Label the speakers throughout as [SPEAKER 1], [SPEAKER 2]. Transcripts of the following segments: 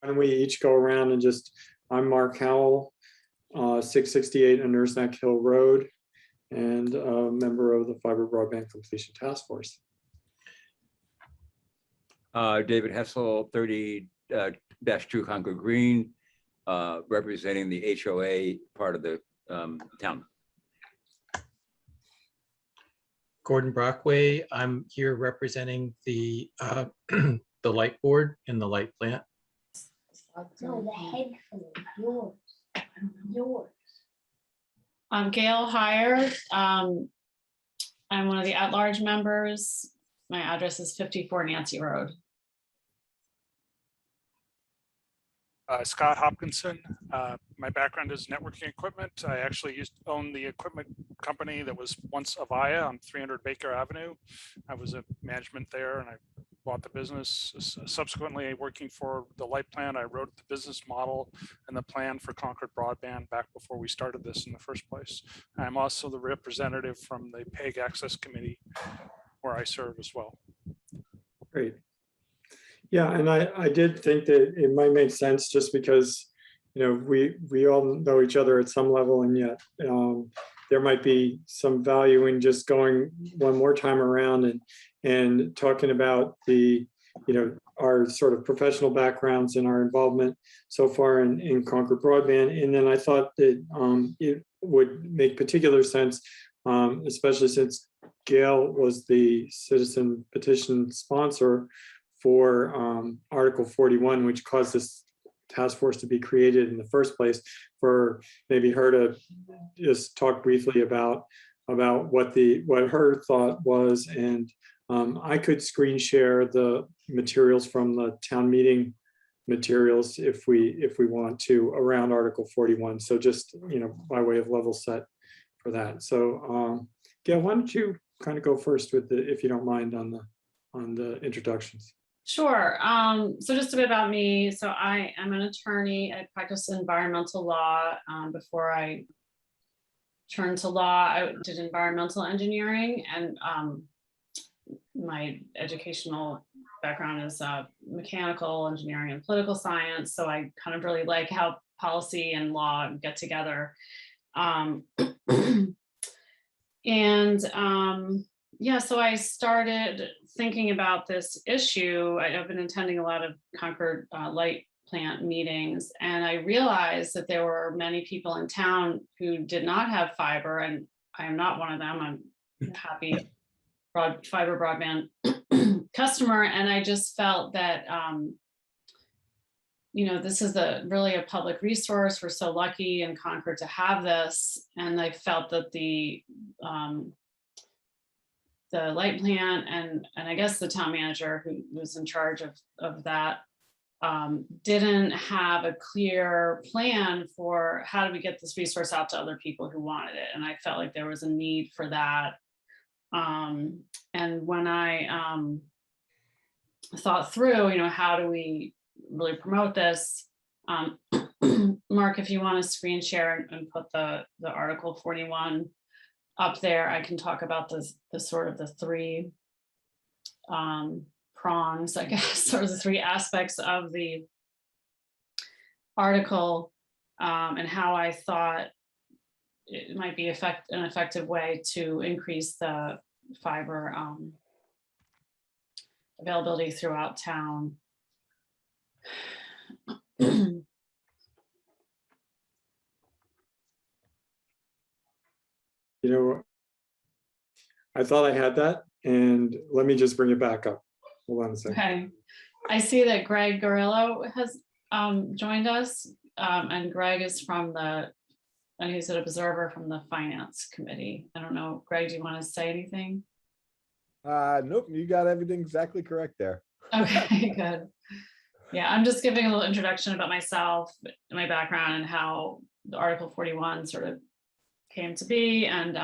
[SPEAKER 1] Why don't we each go around and I'm Mark Howell, 668 on Nurse Neck Hill Road, and a member of the Fiber Broadband Completion Task Force.
[SPEAKER 2] David Hessel, 30-2 Concord Green, representing the HOA part of the town.
[SPEAKER 3] Gordon Brockway, I'm here representing the the light board in the light plant.
[SPEAKER 4] No, the headphone, yours.
[SPEAKER 5] I'm Gail Heyer. I'm one of the at-large members. My address is 54 Nancy Road.
[SPEAKER 6] Scott Hopkinson. My background is networking equipment. I actually used to own the equipment company that was once Avaya on 300 Baker Avenue. I was a management there and I bought the business. Subsequently, working for the light plant, I wrote the business model and the plan for Concord Broadband back before we started this in the first place. I'm also the representative from the PEG Access Committee where I serve as well.
[SPEAKER 1] Great. Yeah, and I did think that it might make sense just because, you know, we all know each other at some level, and yet there might be some value in just going one more time around and talking about the, you know, our sort of professional backgrounds and our involvement so far in Concord Broadband. And then I thought that it would make particular sense, especially since Gail was the citizen petition sponsor for Article 41, which caused this task force to be created in the first place, for maybe her to just talk briefly about what her thought was. And I could screen share the materials from the town meeting materials if we want to around Article 41. So just, you know, by way of level set for that. So Gail, why don't you kind of go first with if you don't mind, on the introductions.
[SPEAKER 5] Sure. So just a bit about me. So I am an attorney. I practiced environmental law. Before I turned to law, I did environmental engineering, and my educational background is mechanical engineering and political science. So I kind of really like how policy and law get together. Yeah, so I started thinking about this issue. I've been attending a lot of Concord light plant meetings, and I realized that there were many people in town who did not have fiber, and I am not one of them. I'm a happy fiber broadband customer, and I just felt that you know, this is really a public resource. We're so lucky in Concord to have this, and I felt that the light plant and I guess the town manager who was in charge of that didn't have a clear plan for how do we get this resource out to other people who wanted it. And I felt like there was a need for that. And when I thought through, you know, how do we really promote this? Mark, if you want to screen share and put the Article 41 up there, I can talk about the sort of the three prongs, I guess, sort of the three aspects of the article, and how I thought it might be an effective way to increase the fiber availability throughout town.
[SPEAKER 1] You know, I thought I had that, and let me just bring it back up. Hold on a second.
[SPEAKER 5] Okay, I see that Greg Gorillo has joined us, and Greg is and he's an observer from the Finance Committee. I don't know, Greg, do you want to say anything?
[SPEAKER 7] Nope, you got everything exactly correct there.
[SPEAKER 5] Okay, good. Yeah, I'm just giving a little introduction about myself, my background, and how the Article 41 sort of came to be, and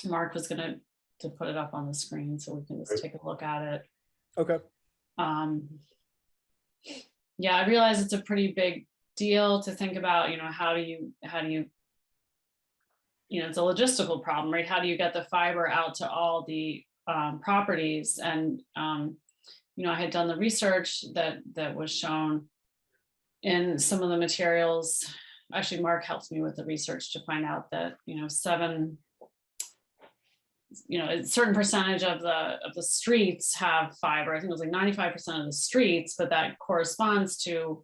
[SPEAKER 5] Mark was going to put it up on the screen so we can just take a look at it.
[SPEAKER 7] Okay.
[SPEAKER 5] Yeah, I realize it's a pretty big deal to think about, you know, how do you, you know, it's a logistical problem, right? How do you get the fiber out to all the properties? And I had done the research that was shown in some of the materials. Actually, Mark helped me with the research to find out that, a certain percentage of the streets have fiber. I think it was like 95% of the streets, but that corresponds to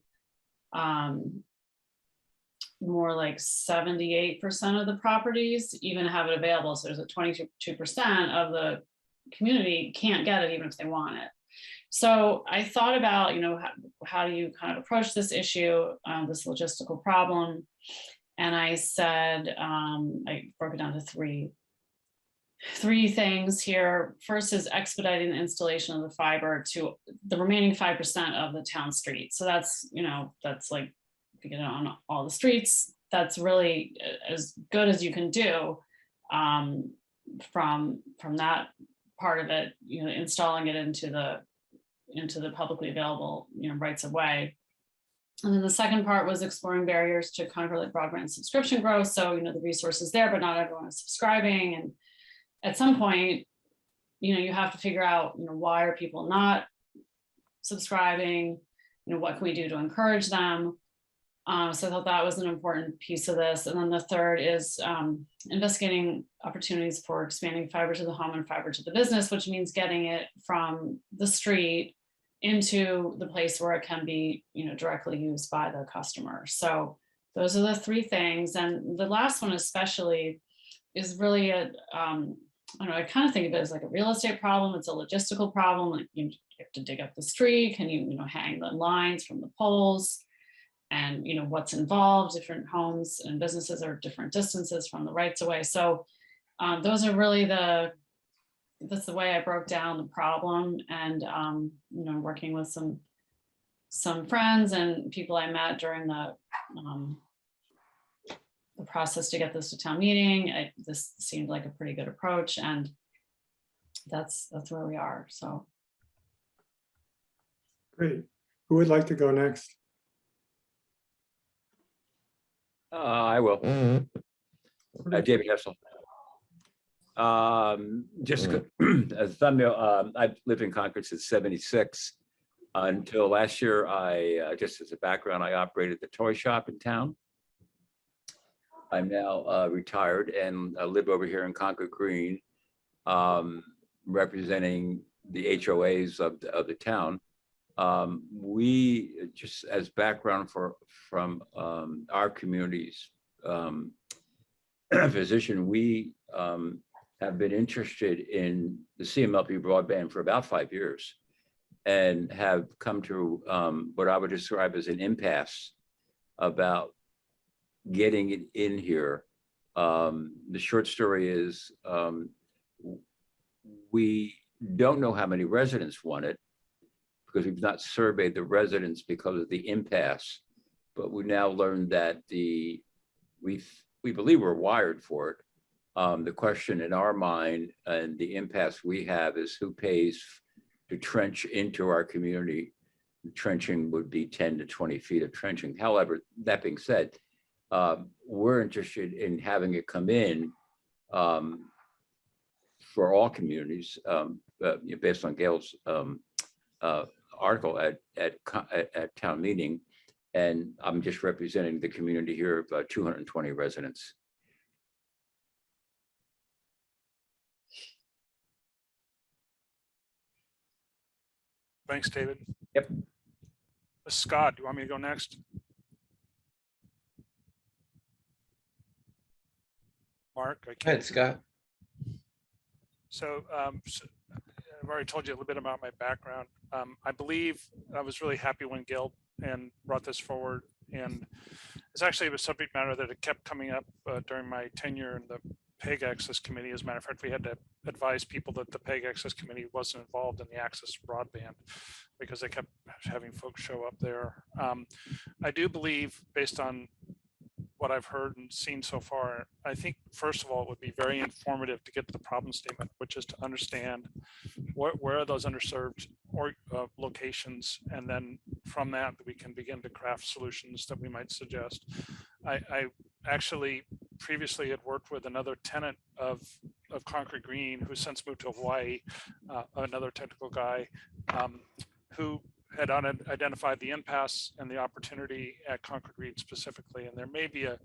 [SPEAKER 5] more like 78% of the properties even have it available. So there's a 22% of the community can't get it even if they want it. So I thought about, how do you kind of approach this issue, this logistical problem? And I said, I broke it down to three things here. First is expediting the installation of the fiber to the remaining 5% of the town streets. So that's, that's like, if you get it on all the streets, that's really as good as you can do from that part of it, installing it into the publicly available, rights of way. And then the second part was exploring barriers to Concord broadband subscription growth. So, the resources there, but not everyone is subscribing. And at some point, you have to figure out, why are people not subscribing? What can we do to encourage them? So I thought that was an important piece of this. And then the third is investigating opportunities for expanding fiber to the home and fiber to the business, which means getting it from the street into the place where it can be, directly used by the customer. So those are the three things. And the last one especially is really I kind of think of it as like a real estate problem. It's a logistical problem. Like you have to dig up the street. Can you, hang the lines from the poles? And what's involved. Different homes and businesses are different distances from the rights of way. So those are really that's the way I broke down the problem. And working with some friends and people I met during the process to get this to town meeting. This seemed like a pretty good approach, and that's where we are. So
[SPEAKER 1] Great. Who would like to go next?
[SPEAKER 2] I will. David Hessel. Just as a thumbnail, I've lived in Concord since '76. Until last year, just as a background, I operated the toy shop in town. I'm now retired and I live over here in Concord Green, representing the HOAs of the town. We, just as background from our community's position, we have been interested in the CMLP broadband for about 5 years and have come to what I would describe as an impasse about getting it in here. The short story is we don't know how many residents want it, because we've not surveyed the residents because of the impasse, but we now learned that we believe we're wired for it. The question in our mind and the impasse we have is who pays to trench into our community. Trenching would be 10 to 20 feet of trenching. However, that being said, we're interested in having it come in for all communities, based on Gail's article at town meeting, and I'm just representing the community here of 220 residents.
[SPEAKER 6] Thanks, David.
[SPEAKER 2] Yep.
[SPEAKER 6] Scott, do you want me to go next? Mark, I
[SPEAKER 3] Go ahead,
[SPEAKER 6] can't.
[SPEAKER 3] Scott.
[SPEAKER 6] So I've already told you a little bit about my background. I believe I was really happy when Gail brought this forward, and it's actually a subject matter that it kept coming up during my tenure in the PEG Access Committee. As a matter of fact, we had to advise people that the PEG Access Committee wasn't involved in the access to broadband because they kept having folks show up there. I do believe, based on what I've heard and seen so far, I think, first of all, it would be very informative to get to the problem statement, which is to understand where are those underserved locations, and then from that we can begin to craft solutions that we might suggest. I actually previously had worked with another tenant of of Concord Green, who since moved to Hawaii, another technical guy, who had identified the impasse and the opportunity at Concord Green specifically. And there may be a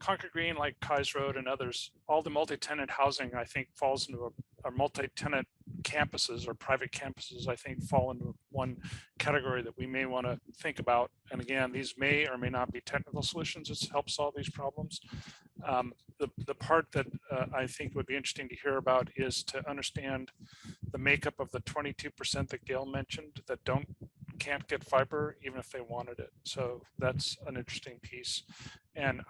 [SPEAKER 6] Concord Green, like Kais Road and others, all the multi-tenant housing, I think, falls into a multi-tenant campuses or private campuses, I think, fall into one category that we may want to think about. And again, these may or may not be technical solutions that help solve these problems. The part that I think would be interesting to hear about is to understand the makeup of the 22% that Gail mentioned that can't get fiber even if they wanted it. So that's an interesting piece. And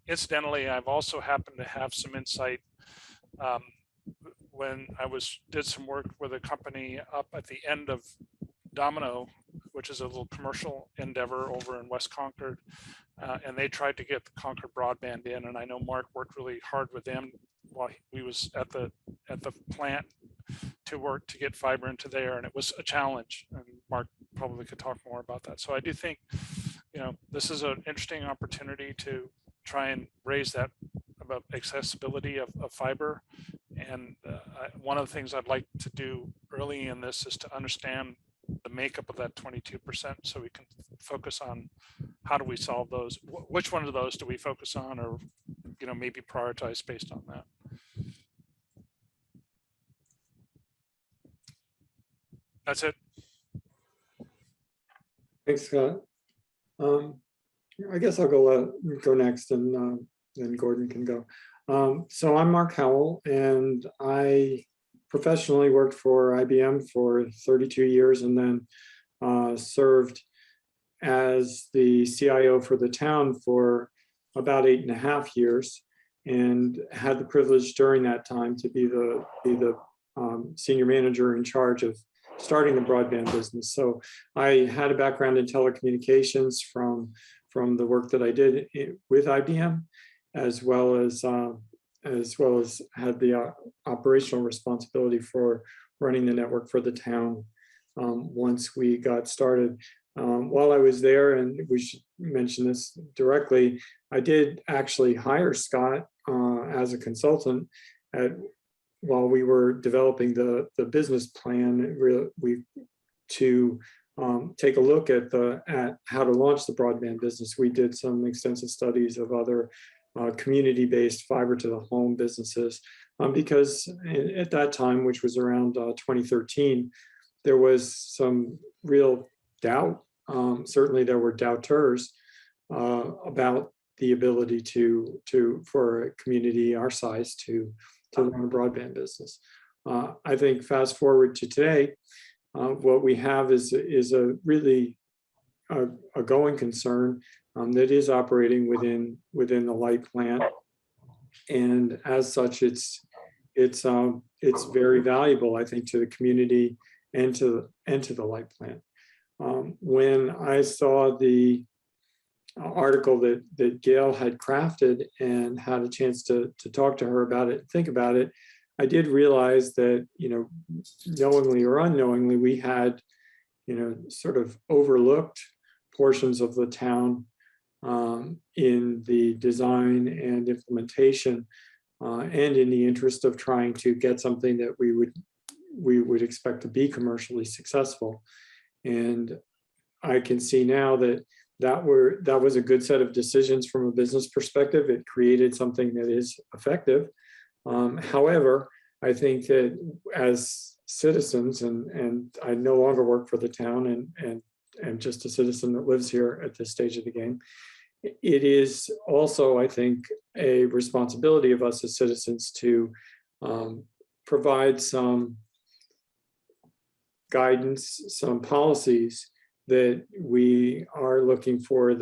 [SPEAKER 6] incidentally, I've also happened to have some insight when I did some work with a company up at the end of Domino, which is a little commercial endeavor over in West Concord, and they tried to get the Concord broadband in. And I know Mark worked really hard with them while he was at the plant to work to get fiber into there, and it was a challenge. And Mark probably could talk more about that. So I do think, this is an interesting opportunity to try and raise that about accessibility of fiber. And one of the things I'd like to do early in this is to understand the makeup of that 22% so we can focus on how do we solve those, which one of those do we focus on, or maybe prioritize based on that. That's it.
[SPEAKER 1] Thanks, Scott. I guess I'll go next, and then Gordon can go. So I'm Mark Howell, and I professionally worked for IBM for 32 years, and then served as the CIO for the town for about 8.5 years, and had the privilege during that time to be the senior manager in charge of starting the broadband business. So I had a background in telecommunications from the work that I did with IBM, as well as had the operational responsibility for running the network for the town once we got started. While I was there, and we should mention this directly, I did actually hire Scott as a consultant while we were developing the business plan to take a look at how to launch the broadband business. We did some extensive studies of other community-based fiber to the home businesses, because at that time, which was around 2013, there was some real doubt. Certainly there were doubters about the ability for a community our size to run a broadband business. I think fast forward to today, what we have is a really a going concern that is operating within the light plant, and as such, it's very valuable, I think, to the community and to the light plant. When I saw the article that Gail had crafted and had a chance to talk to her about it, think about it, I did realize that, knowingly or unknowingly, we had, sort of overlooked portions of the town in the design and implementation, and in the interest of trying to get something that we would expect to be commercially successful. And I can see now that was a good set of decisions from a business perspective. It created something that is effective. However, I think that as citizens, and I no longer work for the town and just a citizen that lives here at this stage of the game, it is also, I think, a responsibility of us as citizens to provide some guidance, some policies that we are looking for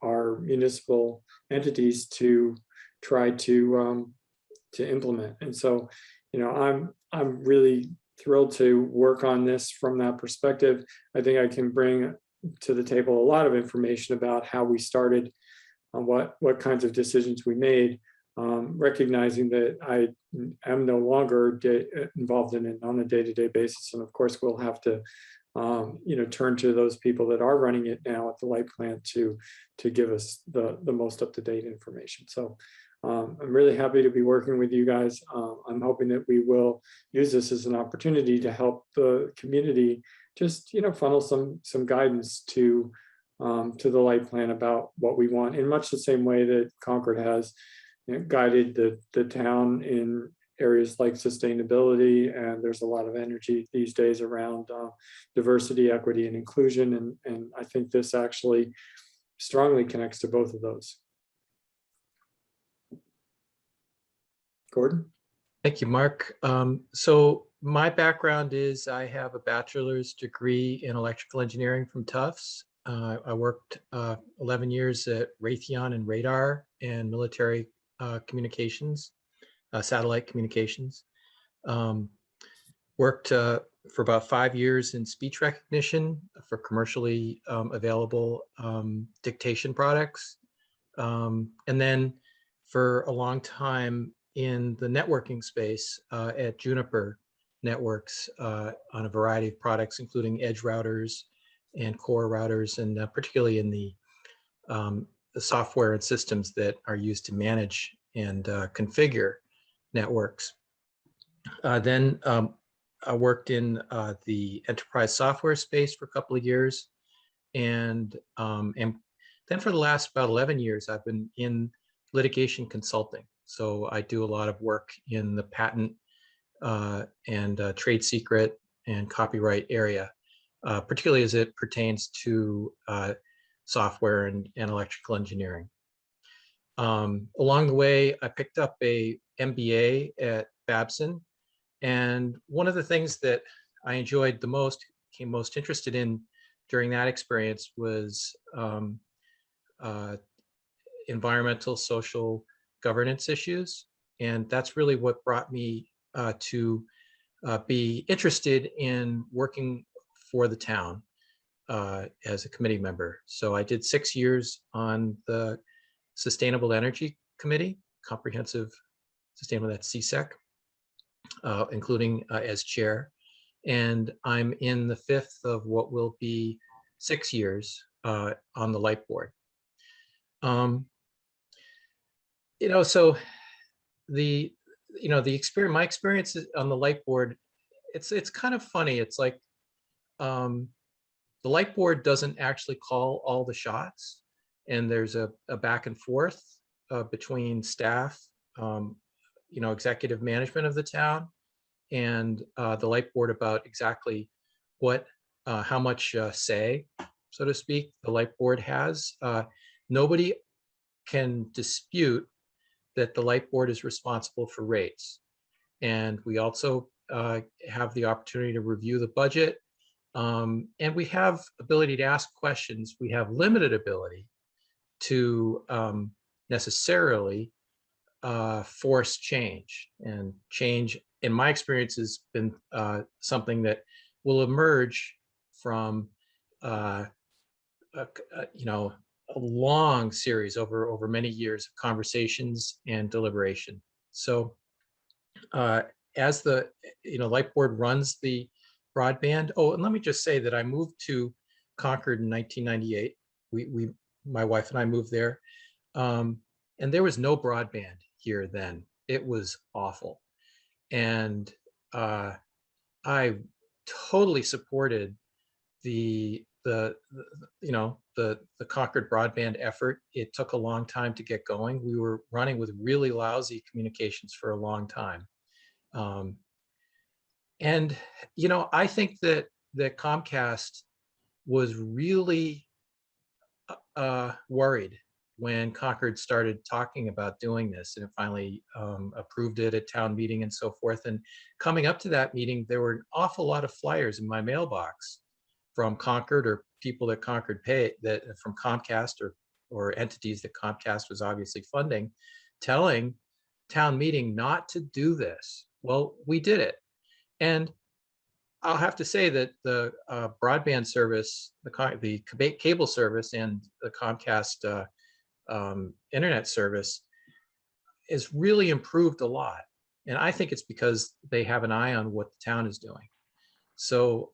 [SPEAKER 1] our municipal entities to try to implement. And so, I'm really thrilled to work on this from that perspective. I think I can bring to the table a lot of information about how we started, what kinds of decisions we made, recognizing that I am no longer involved in it on a day-to-day basis. And of course, we'll have to turn to those people that are running it now at the light plant to give us the most up-to-date information. So I'm really happy to be working with you guys. I'm hoping that we will use this as an opportunity to help the community just, funnel some guidance to the light plan about what we want, in much the same way that Concord has guided the town in areas like sustainability. And there's a lot of energy these days around diversity, equity, and inclusion. And I think this actually strongly connects to both of those. Gordon?
[SPEAKER 3] Thank you, Mark. So my background is I have a bachelor's degree in electrical engineering from Tufts. I worked 11 years at Raytheon and radar and military communications, satellite communications. Worked for about 5 years in speech recognition for commercially available dictation products. And then for a long time in the networking space at Juniper Networks on a variety of products, including edge routers and core routers, and particularly in the software and systems that are used to manage and configure networks. Then I worked in the enterprise software space for a couple of years. And then for the last about 11 years, I've been in litigation consulting. So I do a lot of work in the patent and trade secret and copyright area, particularly as it pertains to software and electrical engineering. Along the way, I picked up a MBA at Babson. And one of the things that I enjoyed the most, became most interested in during that experience was environmental, social governance issues. And that's really what brought me to be interested in working for the town as a committee member. So I did 6 years on the Sustainable Energy Committee, Comprehensive Sustainable, that's CSEC, including as chair. And I'm in the 5th of what will be 6 years on the light board. So the experience, my experience on the light board, it's kind of funny. It's like the light board doesn't actually call all the shots, and there's a back and forth between staff, executive management of the town, and the light board about exactly what, how much say, so to speak, the light board has. Nobody can dispute that the light board is responsible for rates. And we also have the opportunity to review the budget. And we have ability to ask questions. We have limited ability to necessarily force change. And change, in my experience, has been something that will emerge from a long series over many years of conversations and deliberation. So as the light board runs the broadband. Oh, and let me just say that I moved to Concord in 1998. My wife and I moved there, and there was no broadband here then. It was awful, and I totally supported the Concord broadband effort. It took a long time to get going. We were running with really lousy communications for a long time. And, I think that Comcast was really worried when Concord started talking about doing this, and it finally approved it at town meeting and so forth. And coming up to that meeting, there were an awful lot of flyers in my mailbox from Concord, or people that Concord paid, that from Comcast or entities that Comcast was obviously funding, telling town meeting not to do this. Well, we did it. And I'll have to say that the broadband service, the cable service, and the Comcast internet service is really improved a lot. And I think it's because they have an eye on what the town is doing. So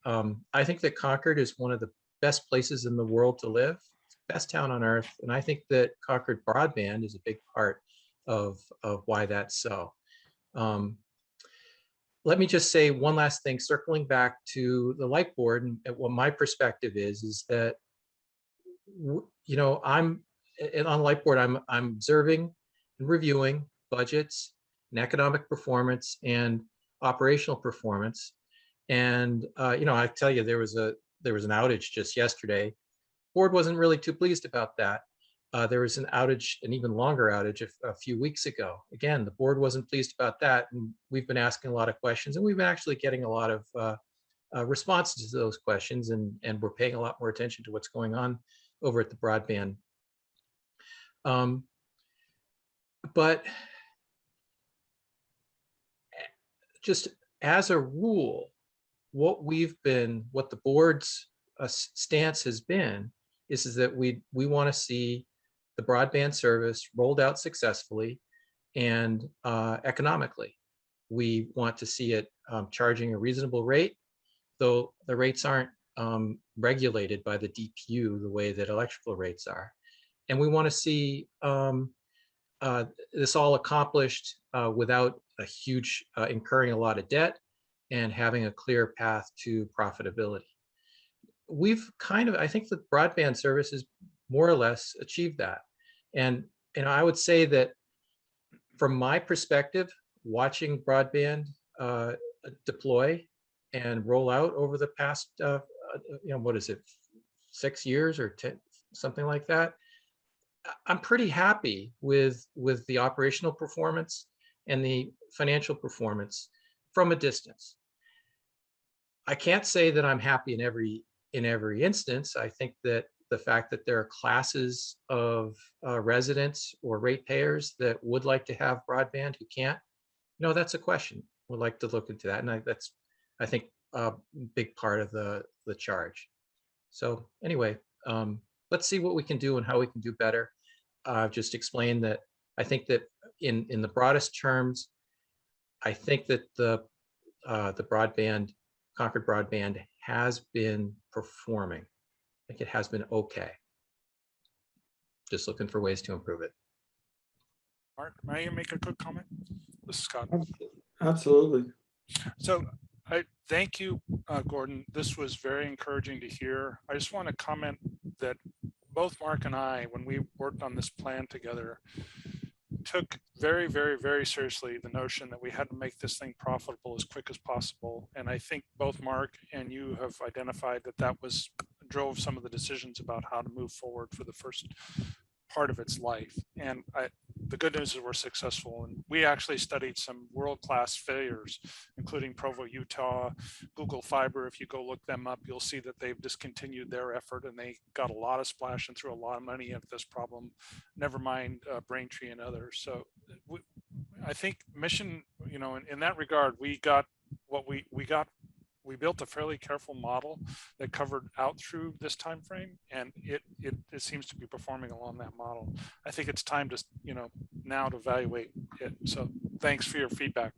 [SPEAKER 3] I think that Concord is one of the best places in the world to live. It's the best town on earth. And I think that Concord broadband is a big part of why that's so. Let me just say one last thing, circling back to the light board, and what my perspective is that, you know, on light board, I'm observing and reviewing budgets and economic performance and operational performance. And you know, I tell you, there was an outage just yesterday. Board wasn't really too pleased about that. There was an outage, an even longer outage a few weeks ago. Again, the board wasn't pleased about that. And we've been asking a lot of questions, and we've been actually getting a lot of responses to those questions, and we're paying a lot more attention to what's going on over at the broadband. But just as a rule, what the board's stance has been is that we want to see the broadband service rolled out successfully and economically. We want to see it charging a reasonable rate, though the rates aren't regulated by the DPU the way that electrical rates are. And we want to see this all accomplished without a huge incurring a lot of debt and having a clear path to profitability. We've I think the broadband service has more or less achieved that. And I would say that from my perspective, watching broadband deploy and roll out over the past, you know, what is it, 6 years or 10, something like that, I'm pretty happy with the operational performance and the financial performance from a distance. I can't say that I'm happy in every instance. I think that the fact that there are classes of residents or ratepayers that would like to have broadband who can't, you know, that's a question. We'd like to look into that, and that's, I think, a big part of the charge. So anyway, let's see what we can do and how we can do better. I've just explained that I think that in the broadest terms, I think that the broadband, Concord Broadband, has been performing. I think it has been okay. Just looking for ways to improve it.
[SPEAKER 6] Mark, may I make a quick comment? This is Scott.
[SPEAKER 1] Absolutely.
[SPEAKER 6] So I thank you, Gordon. This was very encouraging to hear. I just want to comment that both Mark and I, when we worked on this plan together, took very, very, very seriously the notion that we had to make this thing profitable as quick as possible. And I think both Mark and you have identified that drove some of the decisions about how to move forward for the first part of its life. And the good news is we're successful. And we actually studied some world-class failures, including Provo, Utah, Google Fiber. If you go look them up, you'll see that they've discontinued their effort, and they got a lot of splash and threw a lot of money at this problem, never mind Braintree and others. So I think Mission, you know, in that regard, we got what we got. We built a fairly careful model that covered out through this time frame, and it seems to be performing along that model. I think it's time to, you know, now to evaluate it. So thanks for your feedback.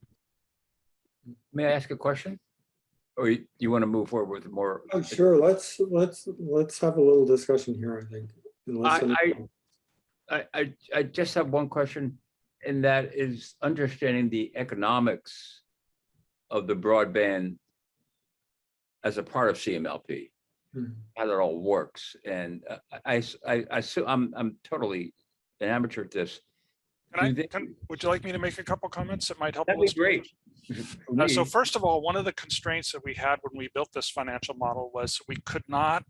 [SPEAKER 2] May I ask a question? Or you want to move forward with more?
[SPEAKER 1] Oh, sure. Let's have a little discussion here, I think.
[SPEAKER 2] I just have one question, and that is understanding the economics of the broadband as a part of CMLP, how that all works. And I'm totally an amateur at this.
[SPEAKER 6] Would you like me to make a couple comments that might help?
[SPEAKER 2] That'd be great.
[SPEAKER 6] So first of all, one of the constraints that we had when we built this financial model was we could not,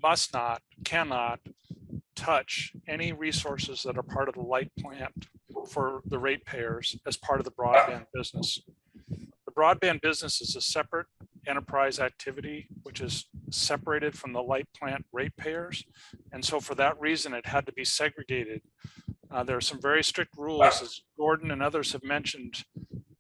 [SPEAKER 6] must not, cannot touch any resources that are part of the light plant for the ratepayers as part of the broadband business. The broadband business is a separate enterprise activity, which is separated from the light plant ratepayers. And so for that reason, it had to be segregated. There are some very strict rules, as Gordon and others have mentioned,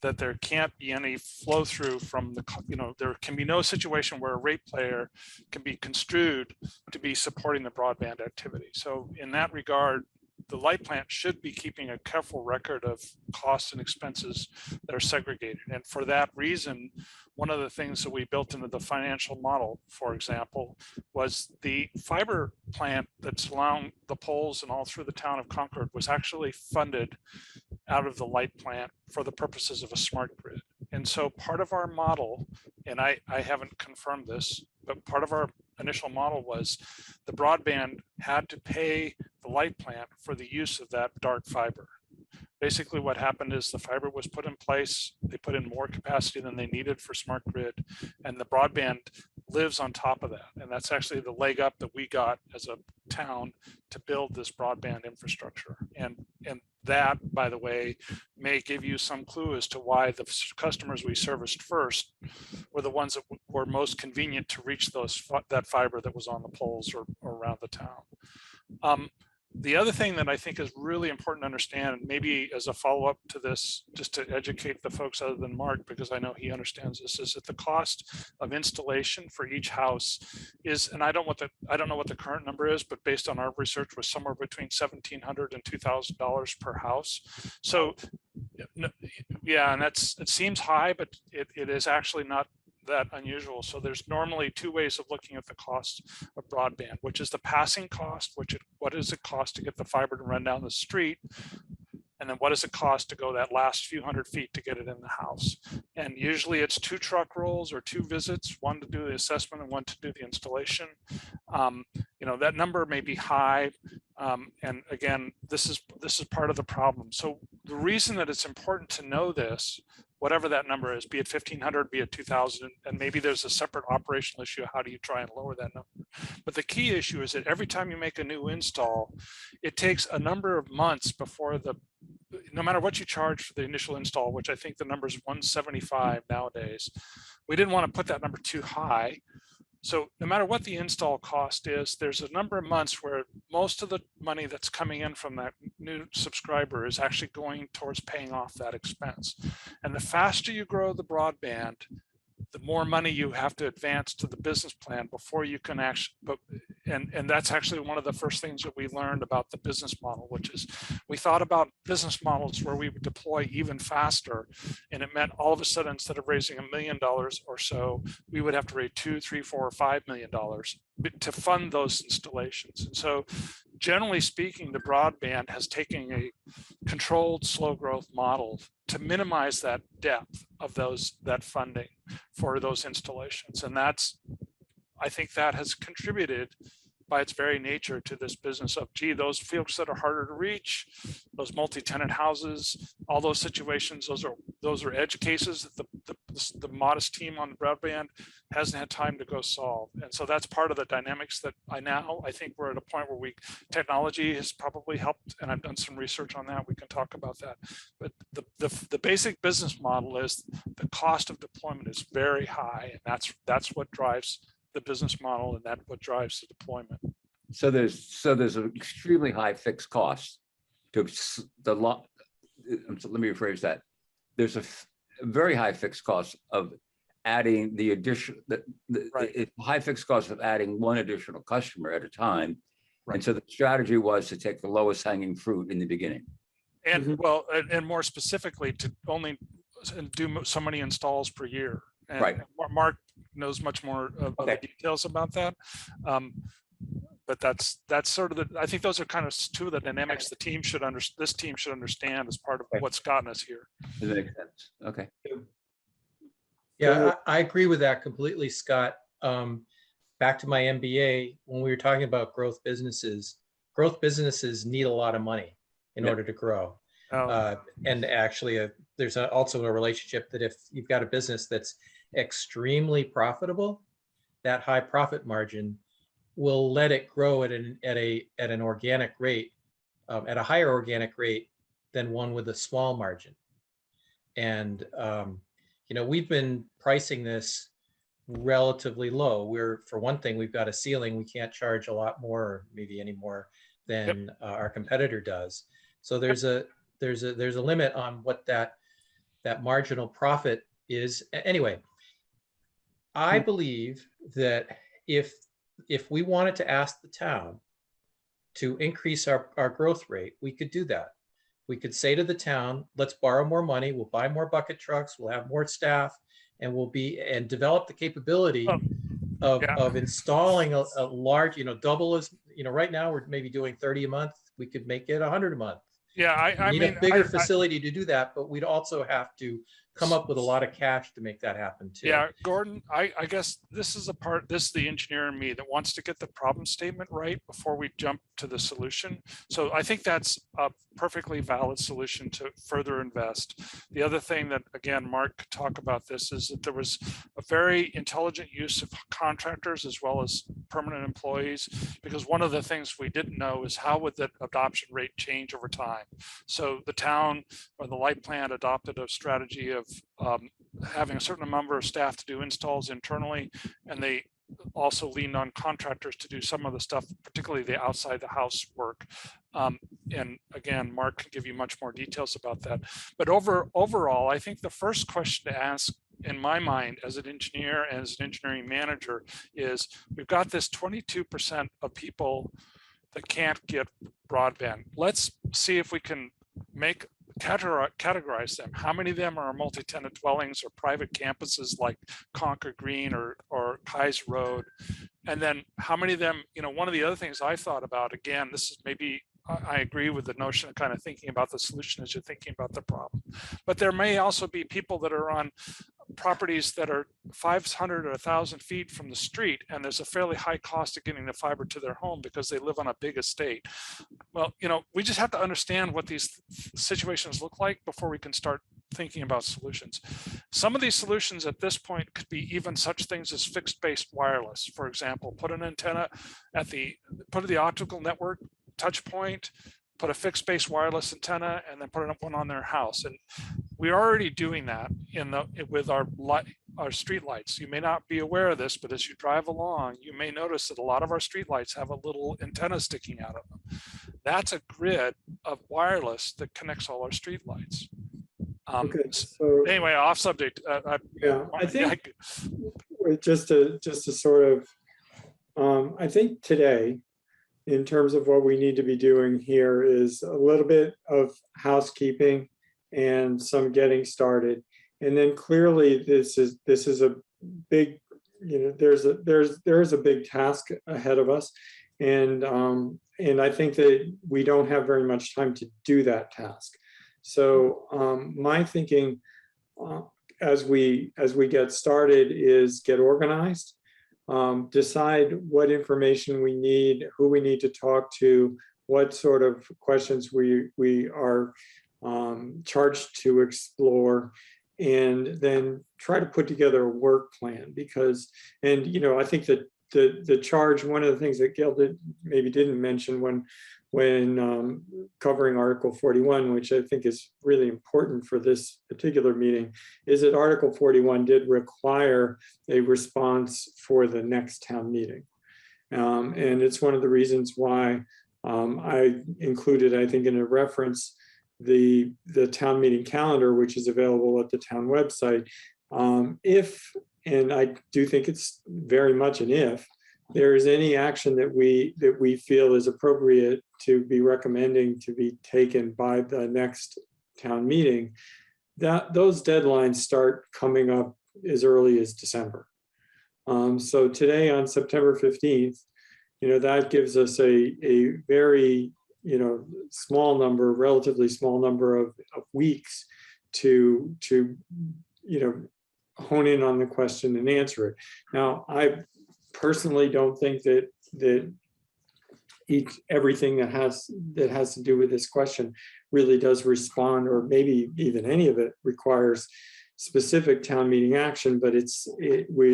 [SPEAKER 6] that there can't be any flow through from the, you know, there can be no situation where a ratepayer can be construed to be supporting the broadband activity. So in that regard, the light plant should be keeping a careful record of costs and expenses that are segregated. And for that reason, one of the things that we built into the financial model, for example, was the fiber plant that's along the poles and all through the town of Concord was actually funded out of the light plant for the purposes of a smart grid. And so part of our model, and I haven't confirmed this, but part of our initial model was the broadband had to pay the light plant for the use of that dark fiber. Basically what happened is the fiber was put in place, they put in more capacity than they needed for smart grid, and the broadband lives on top of that. And that's actually the leg up that we got as a town to build this broadband infrastructure. And that, by the way, may give you some clue as to why the customers we serviced first were the ones that were most convenient to reach that fiber that was on the poles or around the town. The other thing that I think is really important to understand, and maybe as a follow-up to this, just to educate the folks other than Mark, because I know he understands this, is that the cost of installation for each house is, and I don't know what the current number is, but based on our research was somewhere between $1,700 and $2,000 per house. So yeah, and it seems high, but it is actually not that unusual. So there's normally two ways of looking at the cost of broadband, which is the passing cost, what does it cost to get the fiber to run down the street? And then what does it cost to go that last few hundred feet to get it in the house? And usually it's 2 truck rolls or 2 visits, one to do the assessment and one to do the installation. You know, that number may be high. And again, this is part of the problem. So the reason that it's important to know this, whatever that number is, be it 1,500, be it 2,000, and maybe there's a separate operational issue. How do you try and lower that number? But the key issue is that every time you make a new install, it takes a number of months before no matter what you charge for the initial install, which I think the number is $175 nowadays, we didn't want to put that number too high. So no matter what the install cost is, there's a number of months where most of the money that's coming in from that new subscriber is actually going towards paying off that expense. And the faster you grow the broadband, the more money you have to advance to the business plan before you can actually, and that's actually one of the first things that we learned about the business model, which is we thought about business models where we would deploy even faster. And it meant all of a sudden, instead of raising $1 million or so, we would have to raise $2, $3, $4, or $5 million to fund those installations. And so generally speaking, the broadband has taken a controlled slow growth model to minimize that depth of that funding for those installations. And I think that has contributed by its very nature to this business of, gee, those folks that are harder to reach, those multi-tenant houses, all those situations, those are edge cases that the modest team on the broadband hasn't had time to go solve. And so that's part of the dynamics that I think we're at a point where technology has probably helped, and I've done some research on that. We can talk about that. But the basic business model is the cost of deployment is very high, and that's what drives the business model, and that's what drives the deployment.
[SPEAKER 2] So there's an extremely high fixed cost to let me rephrase that. There's a very high fixed cost of adding the addition, high fixed cost of adding one additional customer at a time. Right. And so the strategy was to take the lowest hanging fruit in the beginning.
[SPEAKER 6] And well, and more specifically to only do so many installs per year. And
[SPEAKER 2] right.
[SPEAKER 6] Mark knows much more of the details about that. But that's sort of I think those are kind of two of the dynamics this team should understand as part of what's gotten us here.
[SPEAKER 2] Does that make sense? Okay.
[SPEAKER 3] Yeah, I agree with that completely, Scott. Back to my MBA, when we were talking about growth businesses need a lot of money in order to grow. And actually, there's also a relationship that if you've got a business that's extremely profitable, that high profit margin will let it grow at an organic rate, at a higher organic rate than one with a small margin. And we've been pricing this relatively low. For one thing, we've got a ceiling. We can't charge a lot more, or maybe any more than our competitor does. So there's a limit on what that marginal profit is. Anyway, I believe that if we wanted to ask the town to increase our growth rate, we could do that. We could say to the town, let's borrow more money, we'll buy more bucket trucks, we'll have more staff, and and develop the capability
[SPEAKER 6] Oh, yeah.
[SPEAKER 3] of installing a large, double as, right now we're maybe doing 30 a month. We could make it 100 a month.
[SPEAKER 6] Yeah,
[SPEAKER 3] We
[SPEAKER 6] I
[SPEAKER 3] need
[SPEAKER 6] mean,
[SPEAKER 3] a bigger facility to do that, but we'd also have to come up with a lot of cash to make that happen too.
[SPEAKER 6] yeah, Gordon, I guess this is the engineer in me that wants to get the problem statement right before we jump to the solution. So I think that's a perfectly valid solution to further invest. The other thing that, again, Mark could talk about this is that there was a very intelligent use of contractors as well as permanent employees, because one of the things we didn't know is how would the adoption rate change over time. So the town or the light plant adopted a strategy of having a certain number of staff to do installs internally, and they also leaned on contractors to do some of the stuff, particularly the outside the house work. And again, Mark can give you much more details about that. But overall, I think the first question to ask in my mind as an engineer and as an engineering manager is, we've got this 22% of people that can't get broadband. Let's see if we can categorize them. How many of them are multi-tenant dwellings or private campuses like Concord Green or Kaiser Road? And then how many of them, one of the other things I thought about, again, this is maybe, I agree with the notion of kind of thinking about the solution as you're thinking about the problem. But there may also be people that are on properties that are 500 or 1,000 feet from the street, and there's a fairly high cost of getting the fiber to their home because they live on a big estate. Well, we just have to understand what these situations look like before we can start thinking about solutions. Some of these solutions at this point could be even such things as fixed-based wireless. For example, put an antenna put the optical network touch point, put a fixed base wireless antenna, and then put one on their house. And we're already doing that with our street lights. You may not be aware of this, but as you drive along, you may notice that a lot of our street lights have a little antenna sticking out of them. That's a grid of wireless that connects all our street lights.
[SPEAKER 1] Okay, so
[SPEAKER 6] anyway, off subject.
[SPEAKER 1] Yeah, I think just to sort of, I think today, in terms of what we need to be doing here, is a little bit of housekeeping and some getting started. And then clearly this is a big, there is a big task ahead of us. And I think that we don't have very much time to do that task. So my thinking as we get started is get organized, decide what information we need, who we need to talk to, what sort of questions we are charged to explore, and then try to put together a work plan. Because, and I think that the charge, one of the things that Gail didn't mention when covering Article 41, which I think is really important for this particular meeting, is that Article 41 did require a response for the next town meeting. And it's one of the reasons why I included, I think, in a reference, the town meeting calendar, which is available at the town website. And I do think it's very much an if, there is any action that we feel is appropriate to be recommending to be taken by the next town meeting, that those deadlines start coming up as early as December. So today on September 15th, that gives us a very small number, relatively small number of weeks to hone in on the question and answer it. Now, I personally don't think that everything that has to do with this question really does respond, or maybe even any of it requires specific town meeting action, but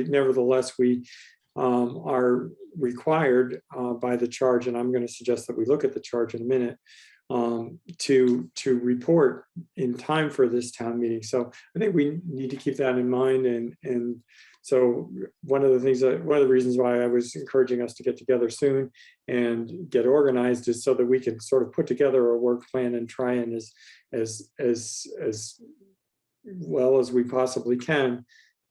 [SPEAKER 1] nevertheless we are required by the charge, and I'm going to suggest that we look at the charge in a minute, to report in time for this town meeting. So I think we need to keep that in mind. And so one of the reasons why I was encouraging us to get together soon and get organized is so that we can sort of put together a work plan and try and as well as we possibly can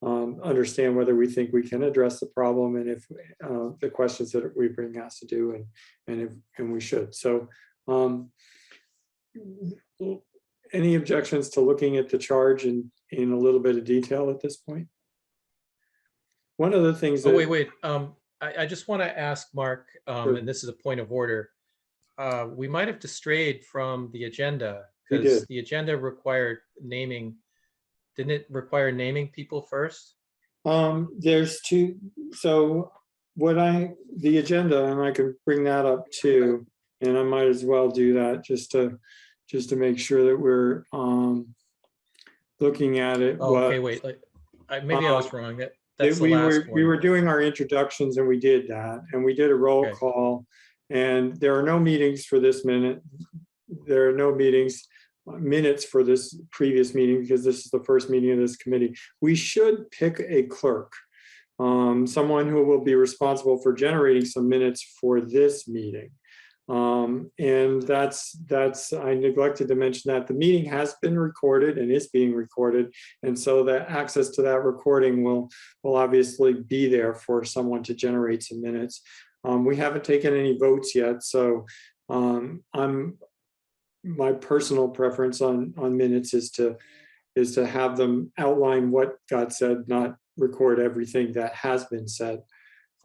[SPEAKER 1] understand whether we think we can address the problem, and if the questions that we bring has to do, and we should. So any objections to looking at the charge in a little bit of detail at this point? One of the things that—
[SPEAKER 3] Oh, wait. I just want to ask Mark,
[SPEAKER 1] Sure.
[SPEAKER 3] and this is a point of order. We might have strayed from the agenda
[SPEAKER 1] We
[SPEAKER 3] because
[SPEAKER 1] did.
[SPEAKER 3] the agenda required naming. Didn't it require naming people first?
[SPEAKER 1] There's two. So the agenda, and I can bring that up too, and I might as well do that just to make sure that we're looking at it.
[SPEAKER 3] Oh, okay, wait. Maybe I was wrong. That's the last
[SPEAKER 1] we
[SPEAKER 3] one.
[SPEAKER 1] were doing our introductions, and we did that, and we did a roll
[SPEAKER 3] Okay.
[SPEAKER 1] call, and there are no meetings for this minute. There are no minutes for this previous meeting, because this is the first meeting of this committee. We should pick a clerk, someone who will be responsible for generating some minutes for this meeting. And that's I neglected to mention that the meeting has been recorded and is being recorded, and so that access to that recording will obviously be there for someone to generate some minutes. We haven't taken any votes yet, so my personal preference on minutes is to have them outline what got said, not record everything that has been said,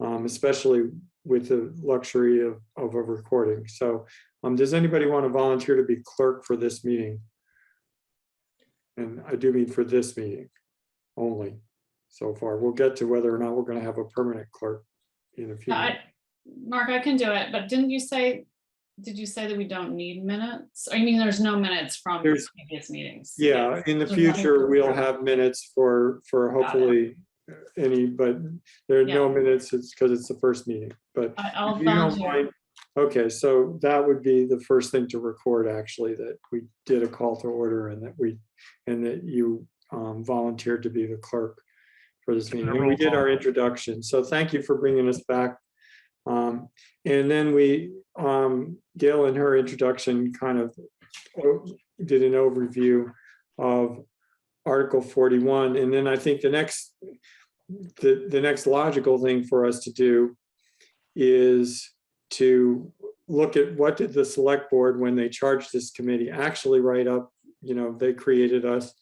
[SPEAKER 1] especially with the luxury of a recording. So does anybody want to volunteer to be clerk for this meeting? And I do mean for this meeting only so far. We'll get to whether or not we're going to have a permanent clerk in a few minutes.
[SPEAKER 5] Mark, I can do it, but did you say that we don't need minutes? I mean, there's no minutes from previous meetings.
[SPEAKER 1] Yeah, in the future, we'll have minutes for hopefully any, but there are no minutes. It's because it's the first meeting, but
[SPEAKER 5] I'll
[SPEAKER 1] if you don't
[SPEAKER 5] volunteer.
[SPEAKER 1] mind. Okay, so that would be the first thing to record, actually, that we did a call to order, and that you volunteered to be the clerk for this meeting. And we did our introduction. So thank you for bringing us back. And then Gail in her introduction kind of did an overview of Article 41. And then I think the next logical thing for us to do is to look at what did the select board, when they charged this committee, actually write up. They created us.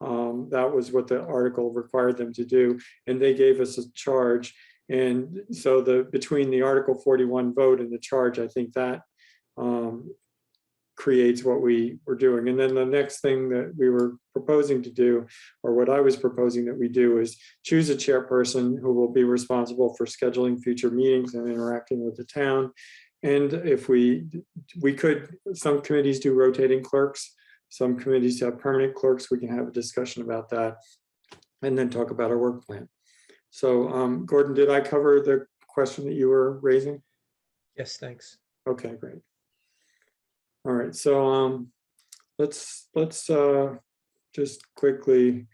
[SPEAKER 1] That was what the article required them to do. And they gave us a charge. And so between the Article 41 vote and the charge, I think that creates what we were doing. And then the next thing that we were proposing to do, or what I was proposing that we do, is choose a chairperson who will be responsible for scheduling future meetings and interacting with the town. And if we could, some committees do rotating clerks, some committees have permanent clerks. We can have a discussion about that and then talk about our work plan. So Gordon, did I cover the question that you were raising?
[SPEAKER 3] Yes, thanks.
[SPEAKER 1] Okay, great. All right, so let's just quickly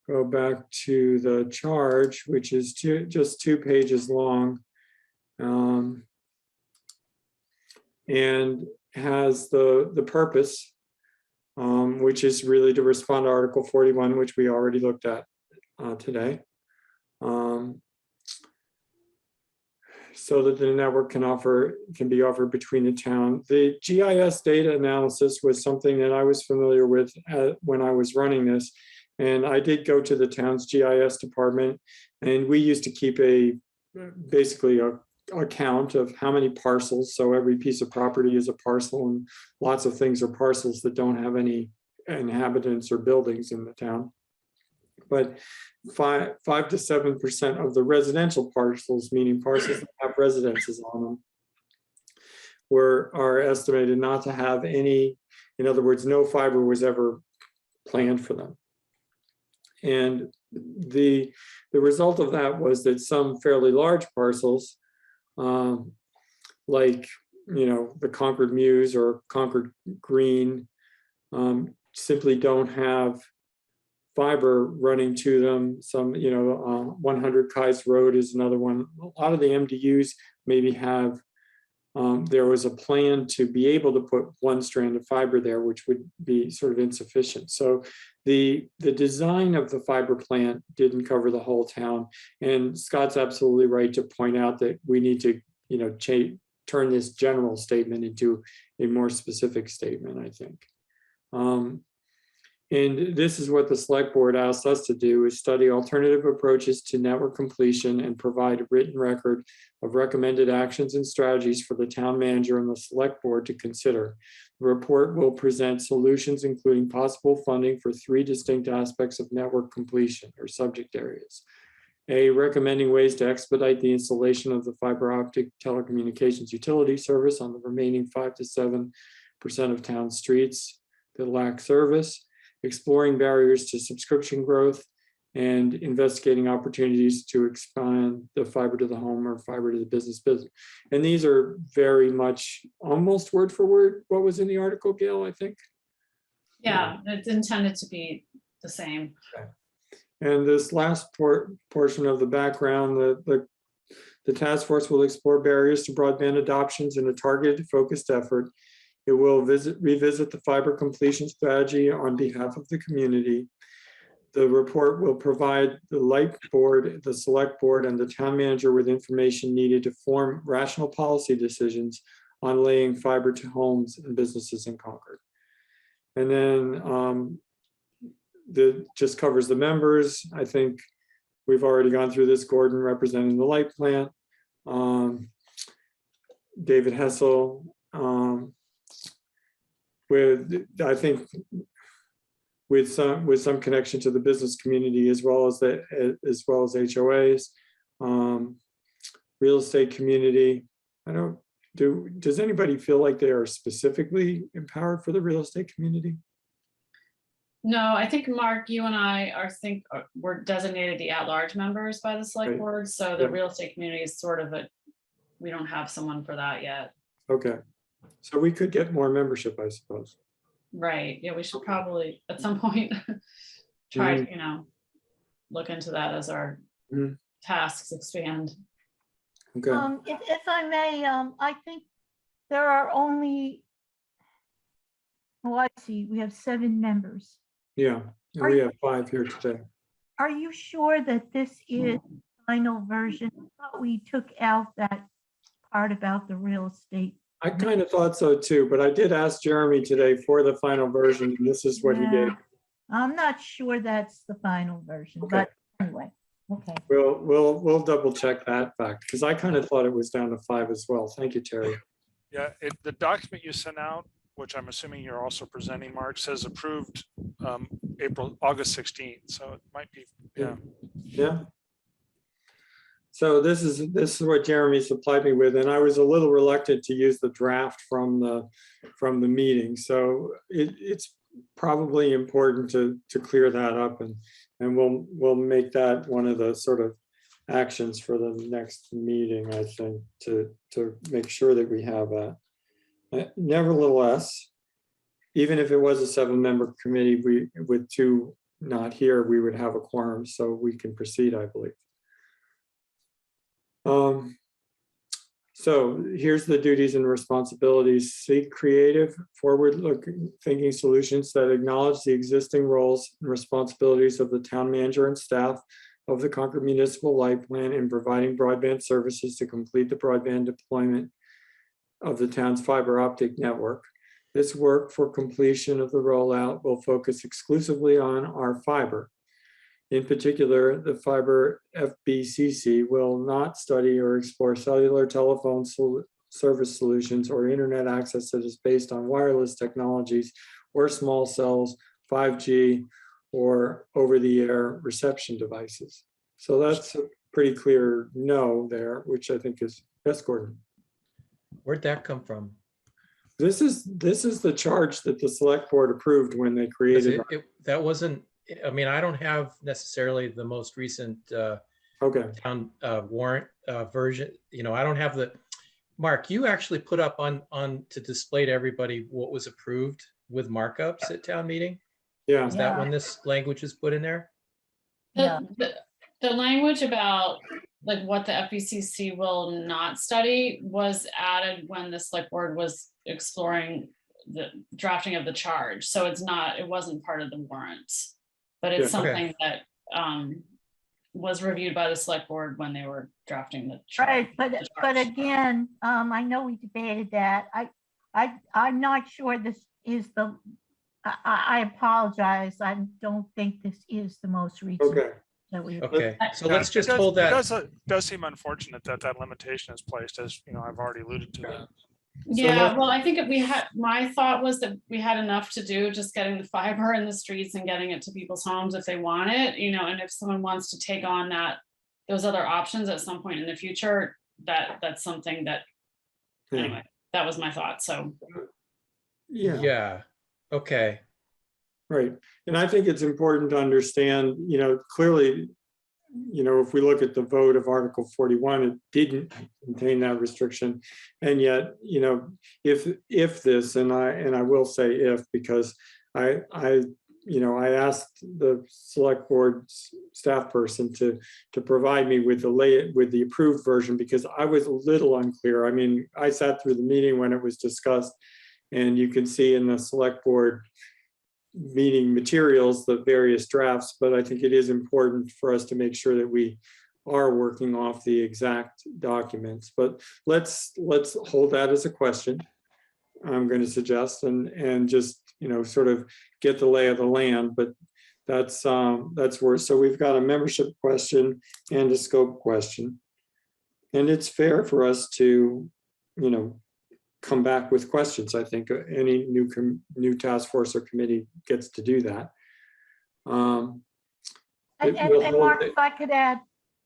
[SPEAKER 1] go back to the charge, which is just 2 pages long, and has the purpose, which is really to respond to Article 41, which we already looked at today. So that the network can be offered between the town. The GIS data analysis was something that I was familiar with when I was running this. And I did go to the town's GIS department, and we used to keep basically a count of how many parcels. So every piece of property is a parcel, and lots of things are parcels that don't have any inhabitants or buildings in the town. But 5 to 7% of the residential parcels, meaning parcels that have residences on them, are estimated not to have any. In other words, no fiber was ever planned for them. And the result of that was that some fairly large parcels, like the Concord Muse or Concord Green, simply don't have fiber running to them. Some, 100 Kais Road is another one. A lot of the MDUs maybe have, there was a plan to be able to put one strand of fiber there, which would be sort of insufficient. So The design of the fiber plant didn't cover the whole town. And Scott's absolutely right to point out that we need to, turn this general statement into a more specific statement, I think. And this is what the select board asked us to do, is study alternative approaches to network completion and provide a written record of recommended actions and strategies for the town manager and the select board to consider. The report will present solutions, including possible funding for 3 distinct aspects of network completion or subject areas. A, recommending ways to expedite the installation of the fiber optic telecommunications utility service on the remaining 5 to 7% of town streets that lack service, exploring barriers to subscription growth, and investigating opportunities to expand the fiber to the home or fiber to the business. And these are very much almost word for word what was in the article, Gail, I think.
[SPEAKER 5] Yeah, it's intended to be the same.
[SPEAKER 1] And this last portion of the background, the task force will explore barriers to broadband adoptions in a targeted, focused effort. It will revisit the fiber completion strategy on behalf of the community. The report will provide the light board, the select board, and the town manager with information needed to form rational policy decisions on laying fiber to homes and businesses in Concord. And then just covers the members. I think we've already gone through this. Gordon representing the light plant, David Hessel, I think with some connection to the business community as well as HOAs, real estate community. Does anybody feel like they are specifically empowered for the real estate community?
[SPEAKER 5] No, I think Mark, you and I we're designated the at-large members by the select
[SPEAKER 1] Right.
[SPEAKER 5] board. So the
[SPEAKER 1] Yep.
[SPEAKER 5] real estate community is sort of we don't have someone for that yet.
[SPEAKER 1] Okay, so we could get more membership, I suppose.
[SPEAKER 5] Right, yeah, we should probably at some point try to, look into that as our
[SPEAKER 1] Mhm.
[SPEAKER 5] tasks expand.
[SPEAKER 1] Okay,
[SPEAKER 4] If I may, I think there are only, I see, we have 7 members.
[SPEAKER 1] yeah, and we have 5 here today.
[SPEAKER 4] Are you sure that this is the final version? I thought we took out that part about the real estate.
[SPEAKER 1] I kind of thought so too, but I did ask Jeremy today for the final version, and this is what he gave.
[SPEAKER 4] Yeah, I'm not sure that's the final version,
[SPEAKER 1] Okay.
[SPEAKER 4] but anyway, okay.
[SPEAKER 1] We'll double check that fact, because I kind of thought it was down to 5 as well. Thank you, Terry.
[SPEAKER 6] Yeah, the document you sent out, which I'm assuming you're also presenting, Mark, says approved August 16th. So it might be, yeah.
[SPEAKER 1] Yeah. So this is what Jeremy supplied me with, and I was a little reluctant to use the draft from the meeting. So it's probably important to clear that up, and we'll make that one of the sort of actions for the next meeting, I think, to make sure that we have that. Nevertheless, even if it was a 7-member committee, with 2 not here, we would have a quorum, so we can proceed, I believe. So here's the duties and responsibilities. Seek creative, forward-looking thinking solutions that acknowledge the existing roles and responsibilities of the town manager and staff of the Concord Municipal Light Plan in providing broadband services to complete the broadband deployment of the town's fiber optic network. This work for completion of the rollout will focus exclusively on our fiber. In particular, the fiber FBCC will not study or explore cellular telephone service solutions or internet access that is based on wireless technologies or small cells, 5G, or over-the-air reception devices. So that's a pretty clear no there, which I think is, yes, Gordon.
[SPEAKER 3] Where'd that come from?
[SPEAKER 1] This is the charge that the select board approved when they
[SPEAKER 3] 'Cause
[SPEAKER 1] created.
[SPEAKER 3] that wasn't, I mean, I don't have necessarily the most recent
[SPEAKER 1] Okay,
[SPEAKER 3] town warrant version. I don't have Mark, you actually put up on to display to everybody what was approved with markups at town meeting.
[SPEAKER 1] yeah,
[SPEAKER 3] Is that when this language is put in there?
[SPEAKER 4] Yeah.
[SPEAKER 5] The language about like what the FBCC will not study was added when the select board was exploring the drafting of the charge. So it wasn't part of the warrant. But it's
[SPEAKER 1] Yeah.
[SPEAKER 3] Okay.
[SPEAKER 5] something that was reviewed by the select board when they were drafting the chart.
[SPEAKER 4] Right, but
[SPEAKER 5] the charts.
[SPEAKER 4] again, I know we debated that. I'm not sure this is the, I apologize. I don't think this is the most recent
[SPEAKER 1] Okay,
[SPEAKER 4] that we.
[SPEAKER 3] Okay, so
[SPEAKER 6] Yeah,
[SPEAKER 3] let's
[SPEAKER 6] it
[SPEAKER 3] just
[SPEAKER 6] does-
[SPEAKER 3] hold that.
[SPEAKER 6] It does seem unfortunate that that limitation is placed, as you know, I've already alluded to that.
[SPEAKER 5] Yeah,
[SPEAKER 1] let-
[SPEAKER 5] well, I think my thought was that we had enough to do, just getting the fiber in the streets and getting it to people's homes if they want it, you know, and if someone wants to take on those other options at some point in the future, that's something that,
[SPEAKER 1] yeah,
[SPEAKER 5] anyway, that was my thought, so.
[SPEAKER 1] yeah.
[SPEAKER 3] Yeah, okay,
[SPEAKER 1] Right. And I think it's important to understand, clearly, if we look at the vote of Article 41, it didn't contain that restriction. And yet, if this, and I will say if, because I asked the select board staff person to provide me with the approved version, because I was a little unclear. I mean, I sat through the meeting when it was discussed, and you can see in the select board meeting materials, the various drafts, but I think it is important for us to make sure that we are working off the exact documents. But let's hold that as a question, I'm going to suggest, and just, sort of get the lay of the land. But that's where, so we've got a membership question and a scope question. And it's fair for us to, come back with questions. I think any new task force or committee gets to do that.
[SPEAKER 4] And
[SPEAKER 1] we'll hold
[SPEAKER 4] Mark,
[SPEAKER 1] it-
[SPEAKER 4] if I could add,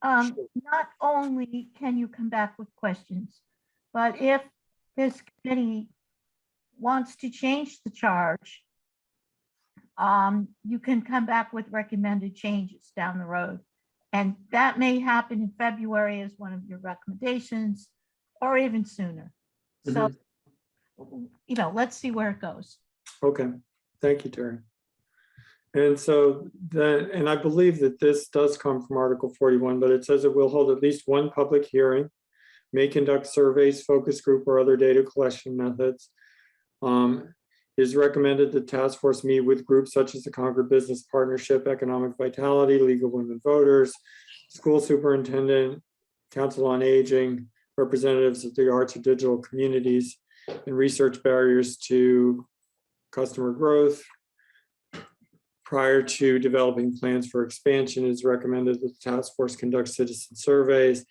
[SPEAKER 1] Sure.
[SPEAKER 4] not only can you come back with questions, but if this committee wants to change the charge, you can come back with recommended changes down the road. And that may happen in February as one of your recommendations, or even sooner. So, let's see where it goes.
[SPEAKER 1] Okay, thank you, Terry. And so and I believe that this does come from Article 41, but it says it will hold at least one public hearing, may conduct surveys, focus group, or other data collection methods. It is recommended the task force meet with groups such as the Concord Business Partnership, Economic Vitality, League of Women Voters, school superintendent, Council on Aging, representatives of the arts and digital communities, and research barriers to customer growth. Prior to developing plans for expansion, it is recommended that the task force conduct citizen surveys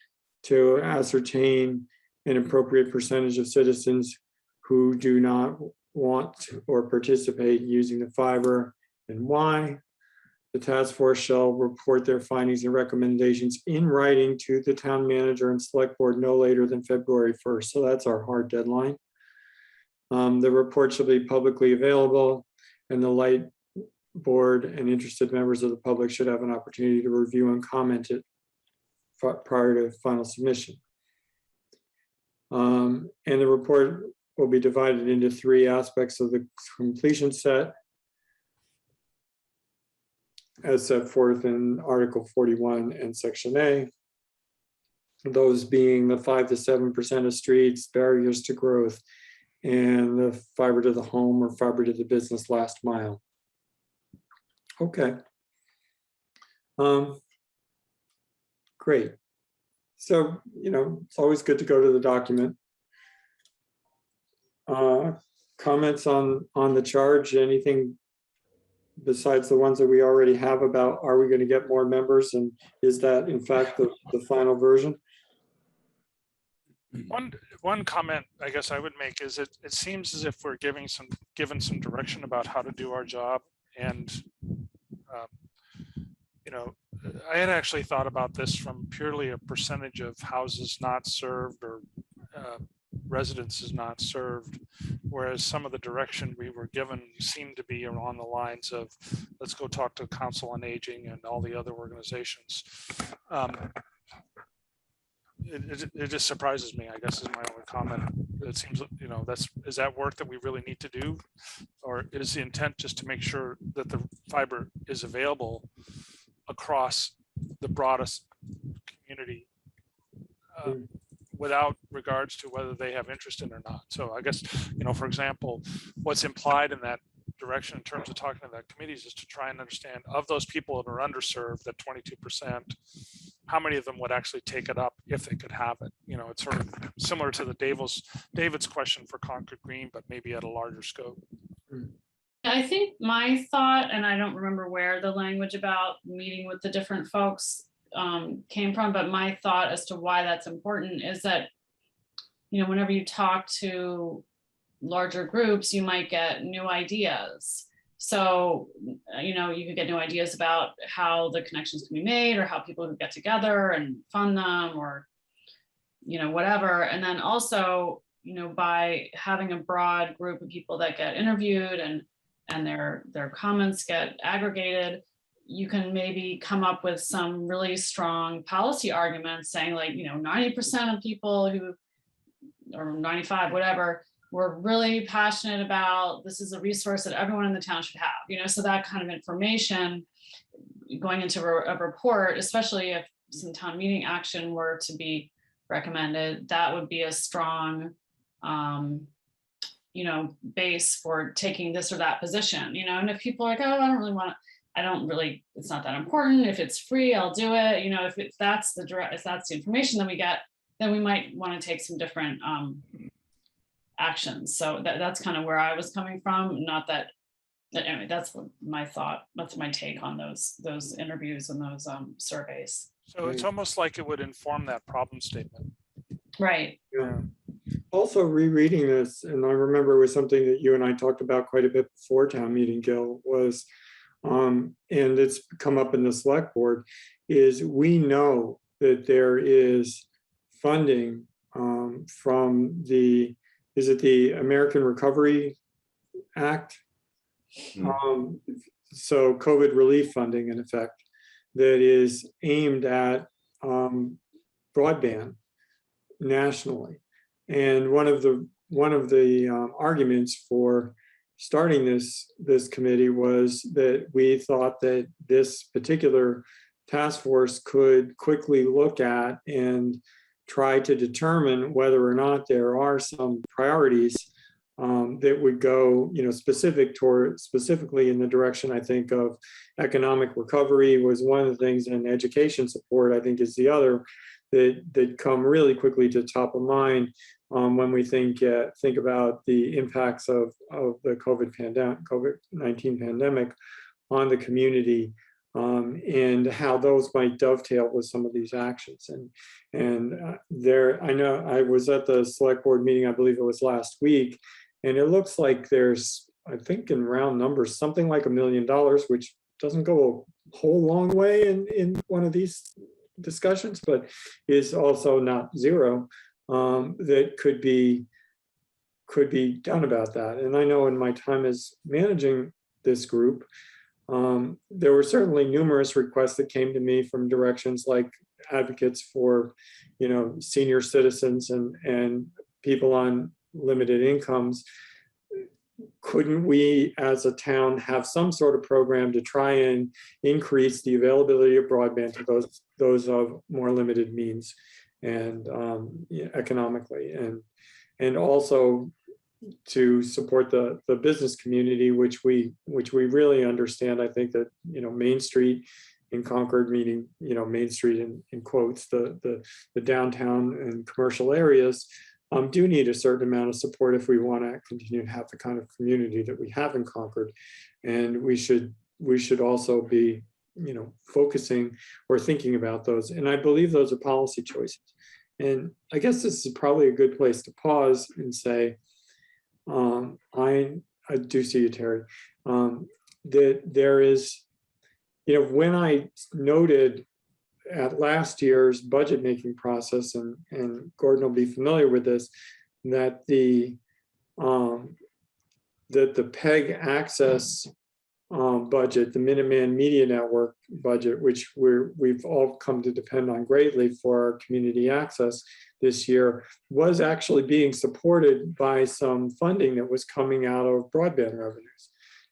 [SPEAKER 1] to ascertain an appropriate percentage of citizens who do not want or participate in using the fiber and why. The task force shall report their findings and recommendations in writing to the town manager and select board no later than February 1st. So that's our hard deadline. The report shall be publicly available, and the light board and interested members of the public should have an opportunity to review and comment it prior to final submission. And the report will be divided into 3 aspects of the completion set, as set forth in Article 41 and Section A. Those being the 5 to 7% of streets, barriers to growth, and the fiber to the home or fiber to the business last mile. Okay. Great. So, it's always good to go to the document. Comments on the charge, anything besides the ones that we already have about, are we going to get more members? And is that in fact the final version?
[SPEAKER 6] One comment I guess I would make is it seems as if we're given some direction about how to do our job. And, I had actually thought about this from purely a percentage of houses not served or residences not served, whereas some of the direction we were given seemed to be along the lines of, let's go talk to Council on Aging and all the other organizations. It just surprises me, I guess, is my only comment. It seems, is that work that we really need to do? Or is the intent just to make sure that the fiber is available across the broadest community without regards to whether they have interest in it or not? So I guess, for example, what's implied in that direction in terms of talking to that committees is to try and understand of those people that are underserved, that 22%, how many of them would actually take it up if they could have it. You know, it's sort of similar to the David's question for Concord Green, but maybe at a larger scope.
[SPEAKER 5] I think my thought, and I don't remember where the language about meeting with the different folks came from, but my thought as to why that's important is that, you know, whenever you talk to larger groups, you might get new ideas. So, you know, you could get new ideas about how the connections can be made, or how people could get together and fund them, or, you know, whatever. And then also, you know, by having a broad group of people that get interviewed and their comments get aggregated, you can maybe come up with some really strong policy arguments saying, like, you know, 90% of people who, or 95, whatever, we're really passionate about, this is a resource that everyone in the town should have, you know, so that kind of information going into a report, especially if some town meeting action were to be recommended, that would be a strong, you know, base for taking this or that position, you know. And if people are like, oh, I don't really want to, I don't really, it's not that important. If it's free, I'll do it. You know, if that's the information that we get, then we might want to take some different actions. So that's kind of where I was coming from. Not that, anyway, that's my thought. That's my take on those interviews and those surveys.
[SPEAKER 6] So it's almost like it would inform that problem statement.
[SPEAKER 5] Right.
[SPEAKER 1] Yeah. Also rereading this, and I remember it was something that you and I talked about quite a bit before town meeting, Gil, was, and it's come up in the select board, is we know that there is funding from the, is it the American Recovery Act? So COVID relief funding, in effect, that is aimed at broadband nationally. And one of the arguments for starting this committee was that we thought that this particular task force could quickly look at and try to determine whether or not there are some priorities that would go, you know, specifically in the direction, I think, of economic recovery was one of the things, and education support, I think, is the other, that come really quickly to top of mind when we think about the impacts of the COVID-19 pandemic on the community, and how those might dovetail with some of these actions. And there, I know I was at the select board meeting, I believe it was last week, and it looks like there's, I think in round numbers, something like $1 million, which doesn't go a whole long way in one of these discussions, but is also not zero, that could be done about that. And I know in my time as managing this group, there were certainly numerous requests that came to me from directions like advocates for, you know, senior citizens and people on limited incomes. Couldn't we as a town have some sort of program to try and increase the availability of broadband to those of more limited means and economically, and also to support the business community, which we really understand. I think that, you know, Main Street in Concord, meaning, you know, Main Street in quotes, the downtown and commercial areas, do need a certain amount of support if we want to continue to have the kind of community that we have in Concord. And we should also be, you know, focusing or thinking about those. And I believe those are policy choices. And I guess this is probably a good place to pause and say, I do see you, Terry, that there is, you know, when I noted at last year's budget making process, and Gordon will be familiar with this, that the PEG access budget, the Minuteman Media Network budget, which we've all come to depend on greatly for our community access this year, was actually being supported by some funding that was coming out of broadband revenues.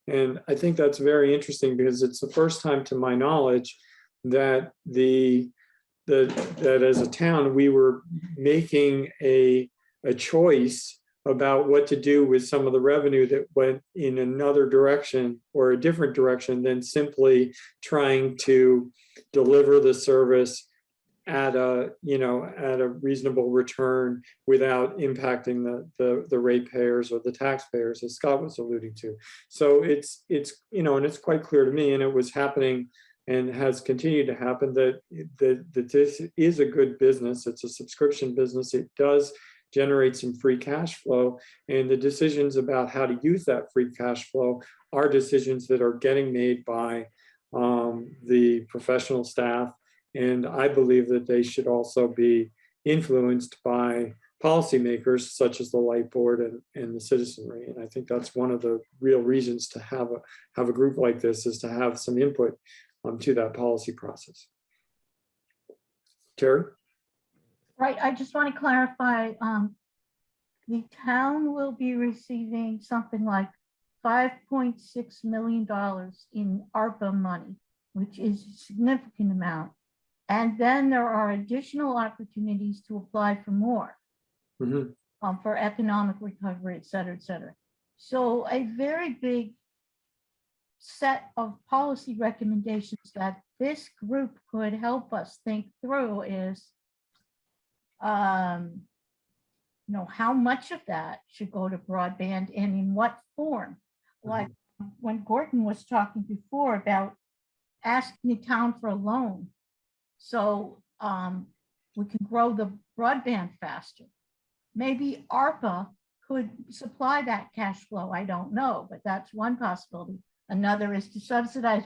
[SPEAKER 1] And I think that's very interesting, because it's the first time to my knowledge that that as a town we were making a choice about what to do with some of the revenue that went in another direction or a different direction than simply trying to deliver the service at a, at a reasonable return without impacting the ratepayers or the taxpayers, as Scott was alluding to. So it's and it's quite clear to me, and it was happening and has continued to happen, that this is a good business. It's a subscription business. It does generate some free cash flow, and the decisions about how to use that free cash flow are decisions that are getting made by the professional staff. And I believe that they should also be influenced by policymakers such as the Light Board and the citizenry. And I think that's one of the real reasons to have a group like this, is to have some input to that policy process. Terry?
[SPEAKER 4] Right, I just want to clarify, the town will be receiving something like $5.6 million in ARPA money, which is a significant amount. And then there are additional opportunities to apply for more, for economic recovery, et cetera, et cetera. So a very big set of policy recommendations that this group could help us think through is, how much of that should go to broadband and in what form? Like when Gordon was talking before about asking the town for a loan, so we can grow the broadband faster. Maybe ARPA could supply that cash flow. I don't know, but that's one possibility. Another is to subsidize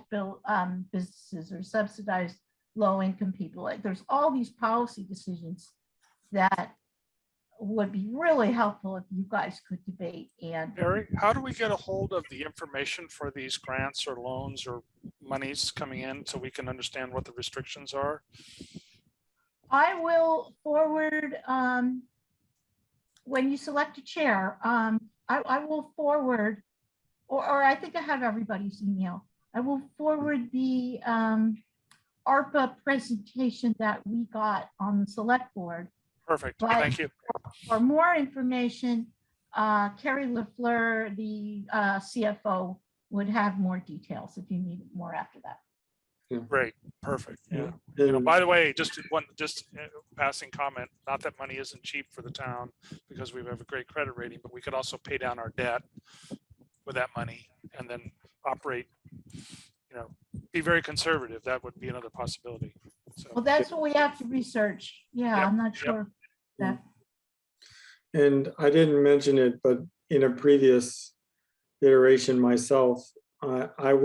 [SPEAKER 4] businesses or subsidize low-income people. Like, there's all these policy decisions that would be really helpful if you guys could debate. And
[SPEAKER 6] Barry, how do we get a hold of the information for these grants or loans or monies coming in so we can understand what the restrictions are?
[SPEAKER 4] I will forward, when you select a chair, I will forward, or I think I have everybody's email. I will forward the ARPA presentation that we got on the select board.
[SPEAKER 6] Perfect.
[SPEAKER 4] But
[SPEAKER 6] Thank you.
[SPEAKER 4] for more information, Carrie LaFleur, the CFO, would have more details if you need more after that.
[SPEAKER 6] Great. Perfect. Yeah.
[SPEAKER 1] And
[SPEAKER 6] By the way, just passing comment, not that money isn't cheap for the town because we have a great credit rating, but we could also pay down our debt with that money and then operate, be very conservative. That would be another possibility. So,
[SPEAKER 4] Well, that's what we have to research. Yeah,
[SPEAKER 6] Yep,
[SPEAKER 4] I'm not sure that.
[SPEAKER 1] And I didn't mention it, but in a previous iteration myself, I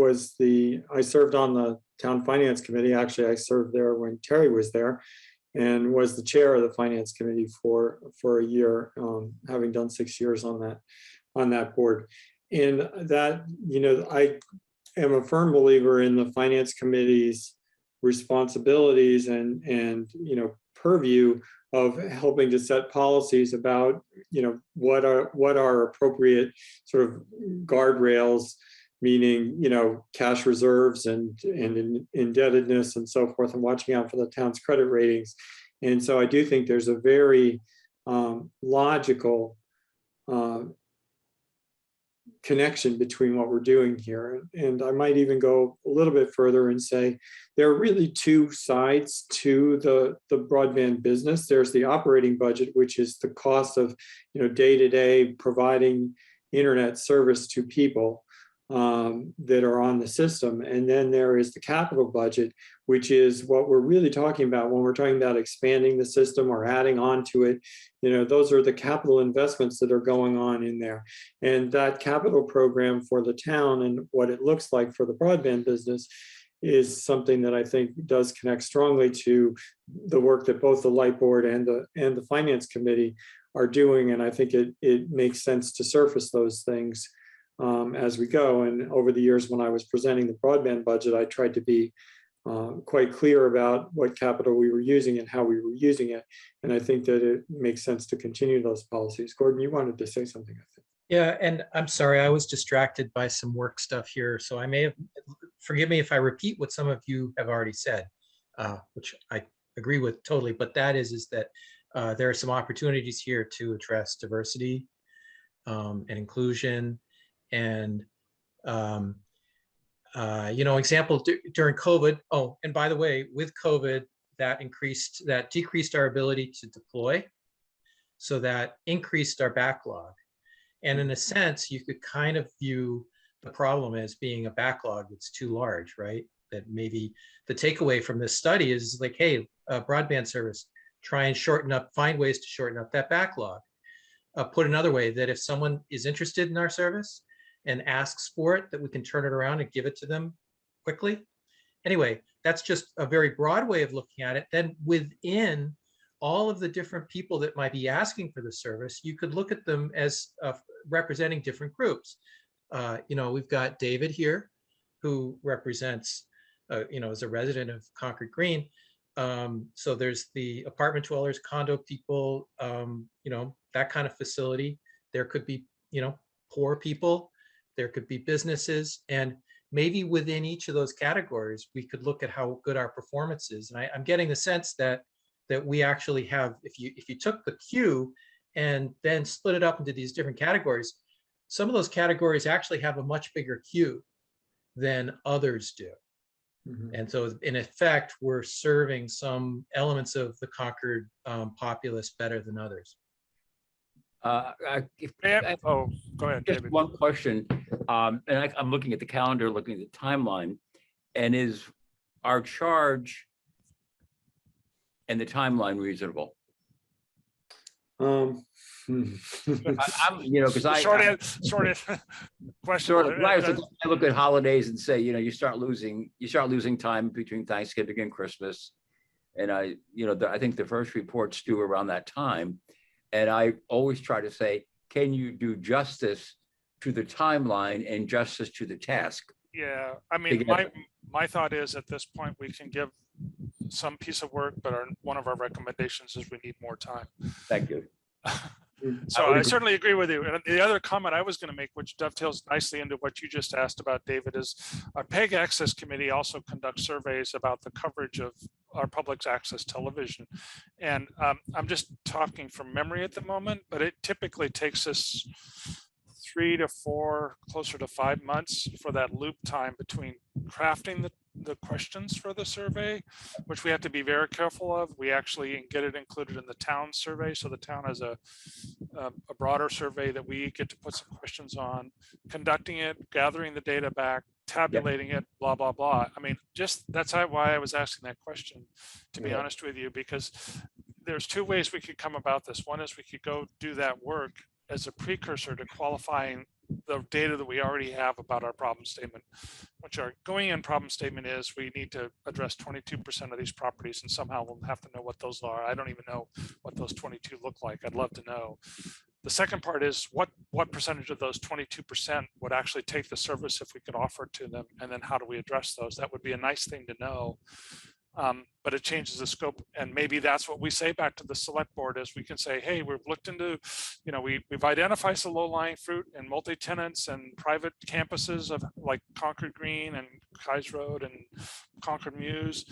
[SPEAKER 1] served on the town finance committee. Actually, I served there when Terry was there, and was the chair of the finance committee for a year, having done 6 years on that board. And that, I am a firm believer in the finance committee's responsibilities and purview of helping to set policies about what are appropriate sort of guardrails, meaning cash reserves and indebtedness and so forth, and watching out for the town's credit ratings. And so I do think there's a very logical connection between what we're doing here. And I might even go a little bit further and say there are really two sides to the broadband business. There's the operating budget, which is the cost of day-to-day providing internet service to people that are on the system. And then there is the capital budget, which is what we're really talking about when we're talking about expanding the system or adding on to it. Those are the capital investments that are going on in there. And that capital program for the town and what it looks like for the broadband business is something that I think does connect strongly to the work that both the Light Board and the Finance Committee are doing. And I think it makes sense to surface those things as we go. And over the years, when I was presenting the broadband budget, I tried to be quite clear about what capital we were using and how we were using it. And I think that it makes sense to continue those policies. Gordon, you wanted to say something, I think.
[SPEAKER 3] Yeah, and I'm sorry, I was distracted by some work stuff here. So I may have, forgive me if I repeat what some of you have already said, which I agree with totally, but that is that there are some opportunities here to address diversity and inclusion. And, example during COVID. Oh, and by the way, with COVID, that decreased our ability to deploy. So that increased our backlog. And in a sense, you could kind of view the problem as being a backlog that's too large, right? That maybe the takeaway from this study is like, hey, broadband service, try and find ways to shorten up that backlog. Put another way, that if someone is interested in our service and asks for it, that we can turn it around and give it to them quickly. Anyway, that's just a very broad way of looking at it. Then within all of the different people that might be asking for the service, you could look at them as representing different groups. We've got David here, who represents, as a resident of Concord Green. So there's the apartment dwellers, condo people, that kind of facility. There could be, poor people. There could be businesses, and maybe within each of those categories, we could look at how good our performance is. And I'm getting the sense that we actually have, if you took the queue and then split it up into these different categories, some of those categories actually have a much bigger queue than others do.
[SPEAKER 1] Mhm.
[SPEAKER 3] And so in effect, we're serving some elements of the Concord populace better than others.
[SPEAKER 6] Oh, go ahead,
[SPEAKER 2] Just
[SPEAKER 6] David.
[SPEAKER 2] one question, and I'm looking at the calendar, looking at the timeline, and is our charge and the timeline reasonable?
[SPEAKER 1] Hmm.
[SPEAKER 2] I'm, because
[SPEAKER 6] Short question.
[SPEAKER 2] I look at holidays and say, you start losing time between Thanksgiving and Christmas. And I think the first reports due around that time. And I always try to say, can you do justice to the timeline and justice to the task?
[SPEAKER 6] Yeah, I mean, my thought is at this point, we can give some piece of work, but one of our recommendations is we need more time.
[SPEAKER 2] Thank you.
[SPEAKER 6] So I certainly agree with you. And the other comment I was going to make, which dovetails nicely into what you just asked about, David, is our PEG Access Committee also conducts surveys about the coverage of our public access television. And I'm just talking from memory at the moment, but it typically takes us 3 to 4, closer to 5 months for that loop time between crafting the questions for the survey, which we have to be very careful of. We actually get it included in the town survey. So the town has a broader survey that we get to put some questions on, conducting it, gathering the data back, tabulating it, blah, blah, blah. I mean, that's why I was asking that question, to be honest with you, because there's 2 ways we could come about this. One is we could go do that work as a precursor to qualifying the data that we already have about our problem statement, which our going in problem statement is we need to address 22% of these properties, and somehow we'll have to know what those are. I don't even know what those 22 look like. I'd love to know. The second part is what percentage of those 22% would actually take the service if we could offer it to them, and then how do we address those? That would be a nice thing to know. But it changes the scope, and maybe that's what we say back to the select board is we can say, hey, we've looked into, we've identified some low-lying fruit and multi-tenants and private campuses of like Concord Green and Kais Road and Concord Muse.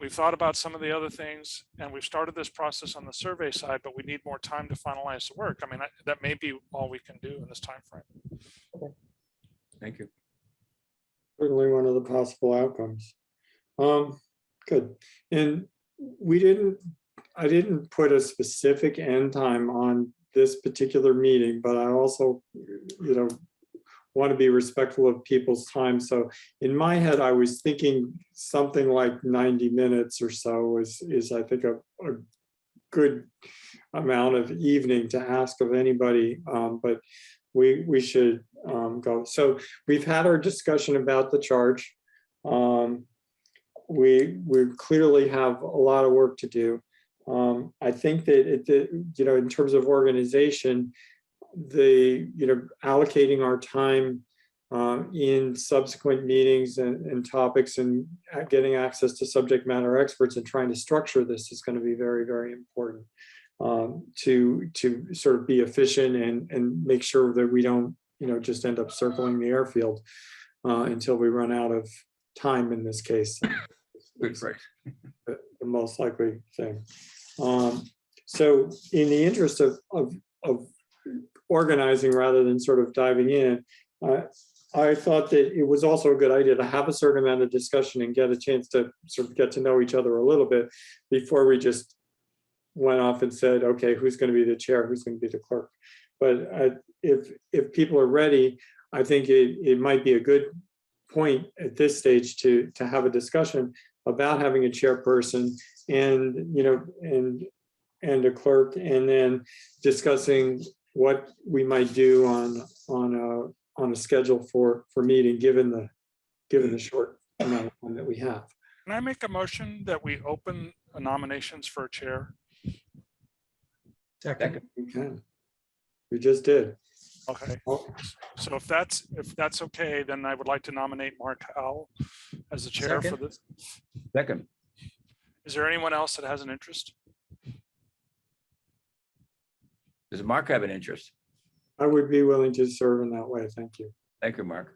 [SPEAKER 6] We've thought about some of the other things, and we've started this process on the survey side, but we need more time to finalize the work. I mean, that may be all we can do in this time frame.
[SPEAKER 2] Okay. Thank you.
[SPEAKER 1] Certainly one of the possible outcomes. Good. And I didn't put a specific end time on this particular meeting, but I also, want to be respectful of people's time. So in my head, I was thinking something like 90 minutes or so is I think a good amount of evening to ask of anybody, but we should go. So we've had our discussion about the charge. We clearly have a lot of work to do. I think that in terms of organization, allocating our time in subsequent meetings and topics and getting access to subject matter experts and trying to structure this is going to be very, very important to sort of be efficient and make sure that we don't just end up circling the airfield until we run out of time in this case.
[SPEAKER 2] Right.
[SPEAKER 1] The most likely thing. So in the interest of organizing rather than sort of diving in. I thought that it was also a good idea to have a certain amount of discussion and get a chance to sort of get to know each other a little bit before we just went off and said, okay, who's going to be the chair, who's going to be the clerk. But if people are ready, I think it might be a good point at this stage to have a discussion about having a chairperson and, you know, and a clerk, and then discussing what we might do on a schedule for meeting, given the short amount of time that we have.
[SPEAKER 6] Can I make a motion that we open nominations for a chair?
[SPEAKER 3] Second.
[SPEAKER 1] We can. We just did.
[SPEAKER 6] Okay,
[SPEAKER 1] Oh,
[SPEAKER 6] so if that's okay, then I would like to nominate Mark Howell as the chair for
[SPEAKER 3] Second.
[SPEAKER 6] this.
[SPEAKER 2] Second,
[SPEAKER 6] Is there anyone else that has an interest?
[SPEAKER 2] does Mark have an interest?
[SPEAKER 1] I would be willing to serve in that way. Thank you.
[SPEAKER 2] Thank you, Mark.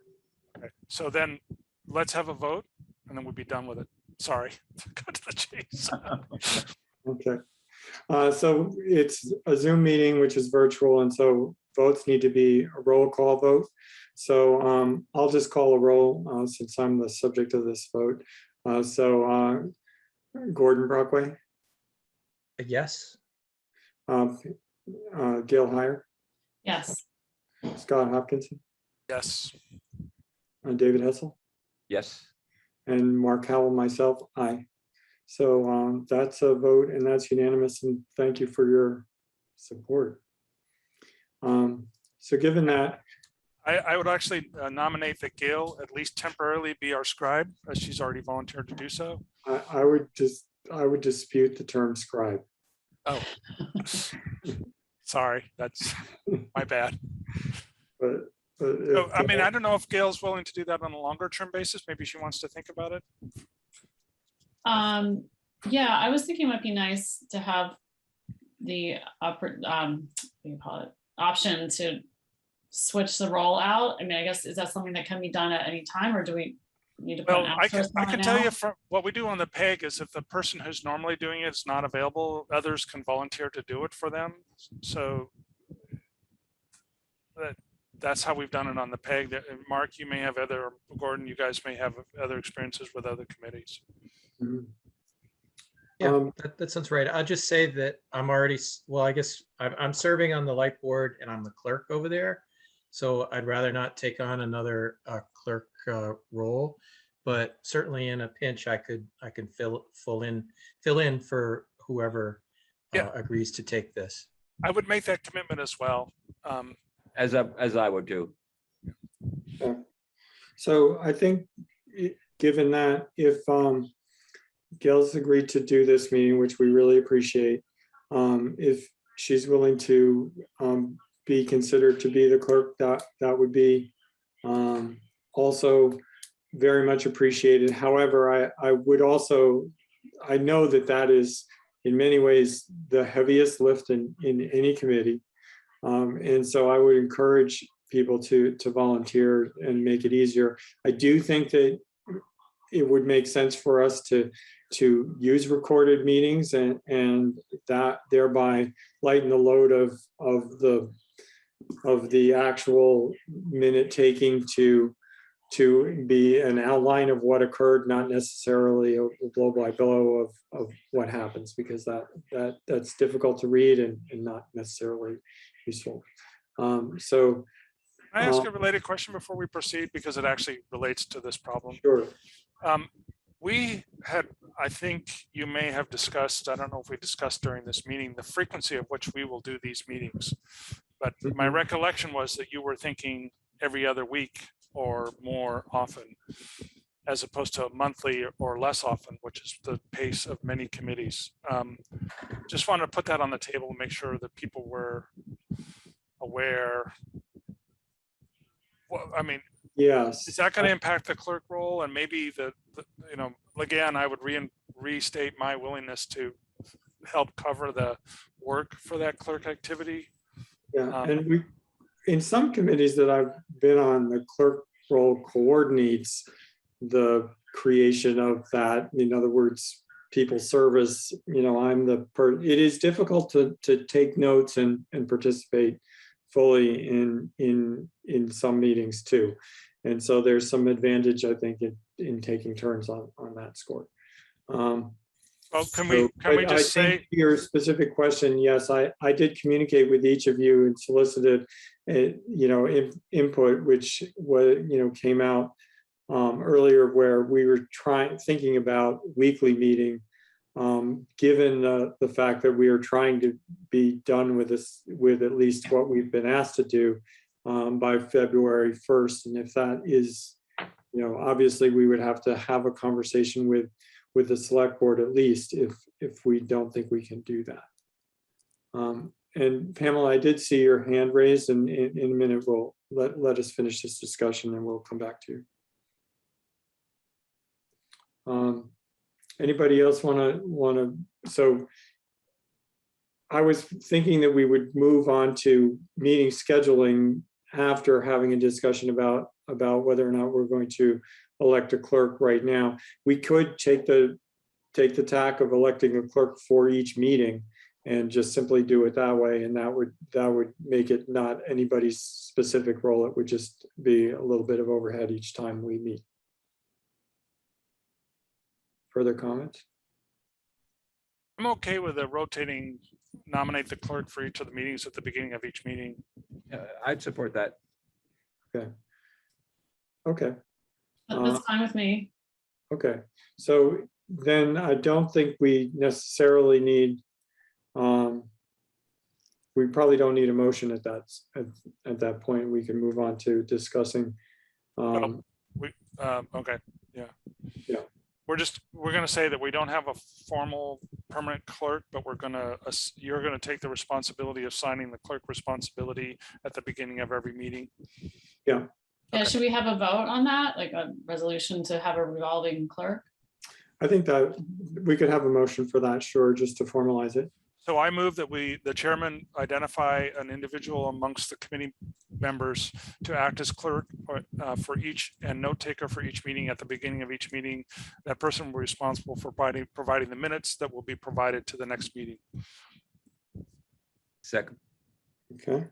[SPEAKER 6] Okay, so then let's have a vote and then we'll be done with it. Sorry, cut to the chase.
[SPEAKER 1] Okay. So it's a Zoom meeting, which is virtual, and so votes need to be a roll call vote. So I'll just call a roll since I'm the subject of this vote. Gordon Brockway,
[SPEAKER 3] Yes.
[SPEAKER 1] Gail Heyer,
[SPEAKER 5] Yes.
[SPEAKER 1] Scott Hopkinson,
[SPEAKER 6] Yes,
[SPEAKER 1] David Hessel,
[SPEAKER 2] Yes,
[SPEAKER 1] and Mark Howell, myself, aye. So that's a vote and that's unanimous, and thank you for your support. So given that,
[SPEAKER 6] I would actually nominate that Gail at least temporarily be our scribe, as she's already volunteered to do so.
[SPEAKER 1] I would dispute the term scribe.
[SPEAKER 6] Oh, sorry, that's my bad.
[SPEAKER 1] But
[SPEAKER 6] So, I mean, I don't know if Gail's willing to do that on a longer term basis. Maybe she wants to think about it.
[SPEAKER 5] Yeah, I was thinking it might be nice to have the what do you call it, option to switch the role out. I mean, I guess, is that something that can be done at any time, or do we need to put
[SPEAKER 6] Well,
[SPEAKER 5] an
[SPEAKER 6] I
[SPEAKER 5] outsource on
[SPEAKER 6] can
[SPEAKER 5] it
[SPEAKER 6] tell
[SPEAKER 5] now?
[SPEAKER 6] you from what we do on the PEG is if the person who's normally doing it is not available, others can volunteer to do it for them. So that's how we've done it on the PEG. Mark, you may have other, Gordon, you guys may have other experiences with other committees.
[SPEAKER 1] Mhm.
[SPEAKER 3] Yeah, that sounds right. I'll just say that I'm already, well, I guess I'm serving on the light board and I'm the clerk over there. So I'd rather not take on another clerk role, but certainly in a pinch, I can fill in for whoever
[SPEAKER 6] Yeah.
[SPEAKER 3] agrees to take this.
[SPEAKER 6] I would make that commitment as well.
[SPEAKER 2] as I would do.
[SPEAKER 1] So I think, given that, if Gail's agreed to do this meeting, which we really appreciate, if she's willing to be considered to be the clerk, that would be also very much appreciated. However, I would also, I know that is in many ways the heaviest lift in any committee. And so I would encourage people to volunteer and make it easier. I do think that it would make sense for us to use recorded meetings and that thereby lighten the load of the actual minute taking to be an outline of what occurred, not necessarily a blow by blow of what happens, because that's difficult to read and not necessarily useful. So
[SPEAKER 6] Can I ask a related question before we proceed, because it actually relates to this problem?
[SPEAKER 1] sure.
[SPEAKER 6] We had, I think you may have discussed, I don't know if we discussed during this meeting, the frequency of which we will do these meetings. But my recollection was that you were thinking every other week or more often, as opposed to monthly or less often, which is the pace of many committees. Just wanted to put that on the table and make sure that people were aware. Well, I mean,
[SPEAKER 1] Yes.
[SPEAKER 6] is that going to impact the clerk role? And maybe you know, again, I would restate my willingness to help cover the work for that clerk activity.
[SPEAKER 1] Yeah, and in some committees that I've been on, the clerk role coordinates the creation of that. In other words, people service, you know, I'm it is difficult to take notes and participate fully in some meetings too. And so there's some advantage, I think, in taking turns on that score.
[SPEAKER 6] Well, can we
[SPEAKER 1] But
[SPEAKER 6] just
[SPEAKER 1] I think
[SPEAKER 6] say,
[SPEAKER 1] your specific question, yes, I did communicate with each of you and solicited, input, which was, came out earlier, where we were thinking about weekly meeting, given the fact that we are trying to be done with this, with at least what we've been asked to do by February 1st. And if that is, obviously we would have to have a conversation with the select board, at least if we don't think we can do that. And Pamela, I did see your hand raised, and in a minute, we'll let us finish this discussion and we'll come back to you. Anybody else want to, so I was thinking that we would move on to meeting scheduling after having a discussion about whether or not we're going to elect a clerk right now. We could take the tack of electing a clerk for each meeting and just simply do it that way. And that would make it not anybody's specific role. It would just be a little bit of overhead each time we meet. Further comments?
[SPEAKER 6] I'm okay with a rotating, nominate the clerk for each of the meetings at the beginning of each meeting.
[SPEAKER 2] I'd support that.
[SPEAKER 1] Okay.
[SPEAKER 5] That's fine with me.
[SPEAKER 1] Okay, so then I don't think we necessarily need, we probably don't need a motion at that point. We can move on to discussing.
[SPEAKER 6] Okay, yeah.
[SPEAKER 1] Yeah.
[SPEAKER 6] We're gonna say that we don't have a formal permanent clerk, but you're gonna take the responsibility of signing the clerk responsibility at the beginning of every meeting.
[SPEAKER 1] Yeah.
[SPEAKER 5] Yeah,
[SPEAKER 6] Okay.
[SPEAKER 5] should we have a vote on that, like a resolution to have a revolving clerk?
[SPEAKER 1] I think that we could have a motion for that, sure, just to formalize it.
[SPEAKER 6] So I move that the chairman identify an individual amongst the committee members to act as clerk for each and note taker for each meeting at the beginning of each meeting. That person will be responsible for providing the minutes that will be provided to the next meeting.
[SPEAKER 2] Second.
[SPEAKER 1] Okay.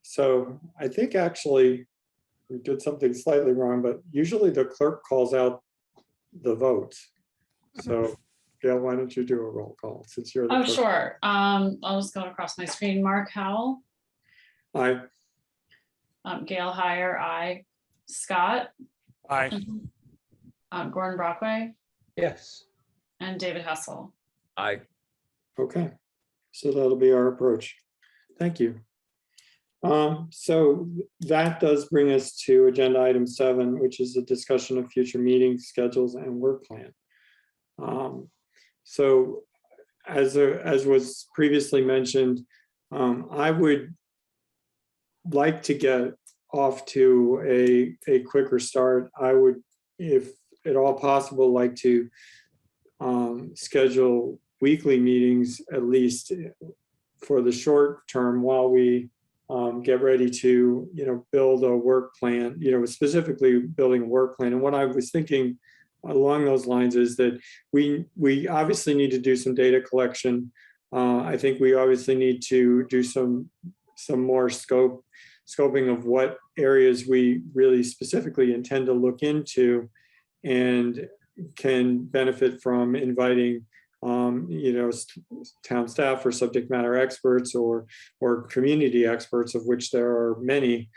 [SPEAKER 1] So I think actually we did something slightly wrong, but usually the clerk calls out the votes. So Gail, why don't you do a roll call since you're the
[SPEAKER 5] Oh,
[SPEAKER 1] clerk?
[SPEAKER 5] sure. I'll just go across my screen. Mark Howell,
[SPEAKER 1] Aye.
[SPEAKER 5] Gail Heyer, aye. Scott,
[SPEAKER 6] Aye.
[SPEAKER 5] Gordon Brockway,
[SPEAKER 3] Yes.
[SPEAKER 5] and David Hessel.
[SPEAKER 2] Aye.
[SPEAKER 1] Okay, so that'll be our approach. Thank you. So that does bring us to agenda item 7, which is a discussion of future meeting schedules and work plan. So as was previously mentioned, I would like to get off to a quicker start. I would, if at all possible, like to schedule weekly meetings, at least for the short term, while we get ready to, build a work plan, specifically building a work plan. And what I was thinking along those lines is that we obviously need to do some data collection. I think we obviously need to do some more scoping of what areas we really specifically intend to look into and can benefit from inviting town staff or subject matter experts or community experts, of which there are many,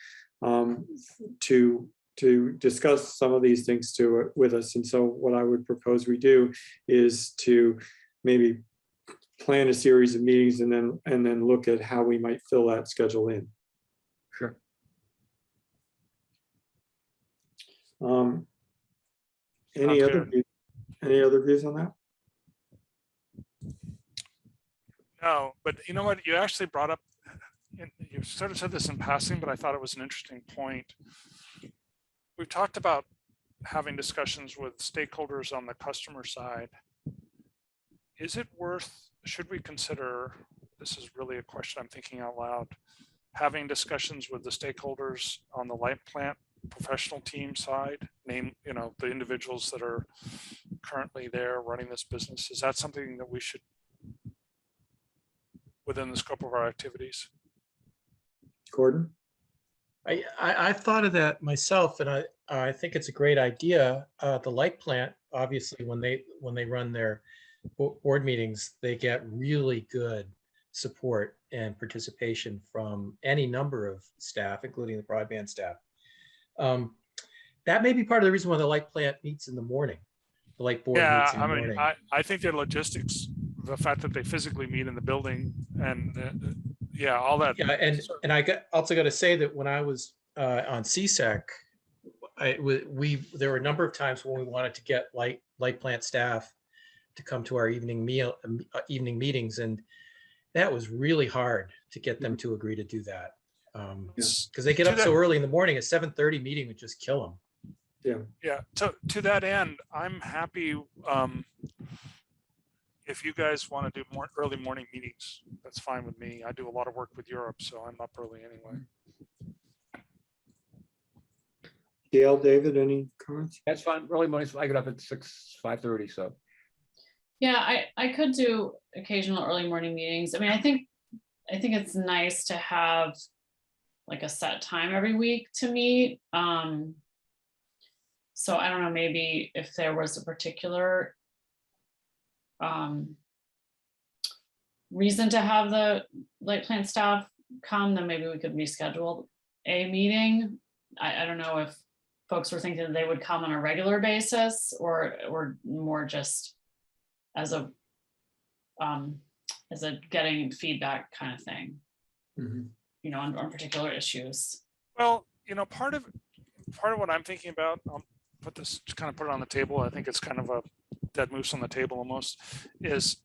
[SPEAKER 1] to discuss some of these things with us. And so what I would propose we do is to maybe plan a series of meetings and then look at how we might fill that schedule in.
[SPEAKER 2] Sure.
[SPEAKER 1] Any other views on that?
[SPEAKER 6] No, but you know what? You actually brought up, you sort of said this in passing, but I thought it was an interesting point. We've talked about having discussions with stakeholders on the customer side. Is it should we consider, this is really a question I'm thinking out loud, having discussions with the stakeholders on the light plant professional team side, the individuals that are currently there running this business? Is that something that we should, within the scope of our activities?
[SPEAKER 1] Gordon?
[SPEAKER 3] I thought of that myself, and I think it's a great idea. The light plant, obviously, when they run their board meetings, they get really good support and participation from any number of staff, including the broadband staff. That may be part of the reason why the light plant meets in the morning. The light board
[SPEAKER 6] Yeah,
[SPEAKER 3] meets in the
[SPEAKER 6] I mean,
[SPEAKER 3] morning.
[SPEAKER 6] I think their logistics, the fact that they physically meet in the building and yeah, all that.
[SPEAKER 3] Yeah, and also got to say that when I was on CSEC, there were a number of times when we wanted to get light plant staff to come to our evening meetings, and that was really hard to get them to agree to do that. Because they get up so early in the morning, a 7:30 meeting would just kill them.
[SPEAKER 6] Yeah, to that end, I'm happy if you guys want to do more early morning meetings, that's fine with me. I do a lot of work with Europe, so I'm up early anyway.
[SPEAKER 1] Gail, David, any comments?
[SPEAKER 2] That's fine. Early mornings, I get up at 5:30, so.
[SPEAKER 5] Yeah, I could do occasional early morning meetings. I mean, I think it's nice to have like a set time every week to meet. So I don't know, maybe if there was a particular reason to have the light plant staff come, then maybe we could reschedule a meeting. I don't know if folks were thinking that they would come on a regular basis or more just as a getting feedback kind of thing, you know, on particular issues. Well,
[SPEAKER 6] you know, part of what I'm thinking about, I'll put it on the table. I think it's kind of a dead moose on the table almost, is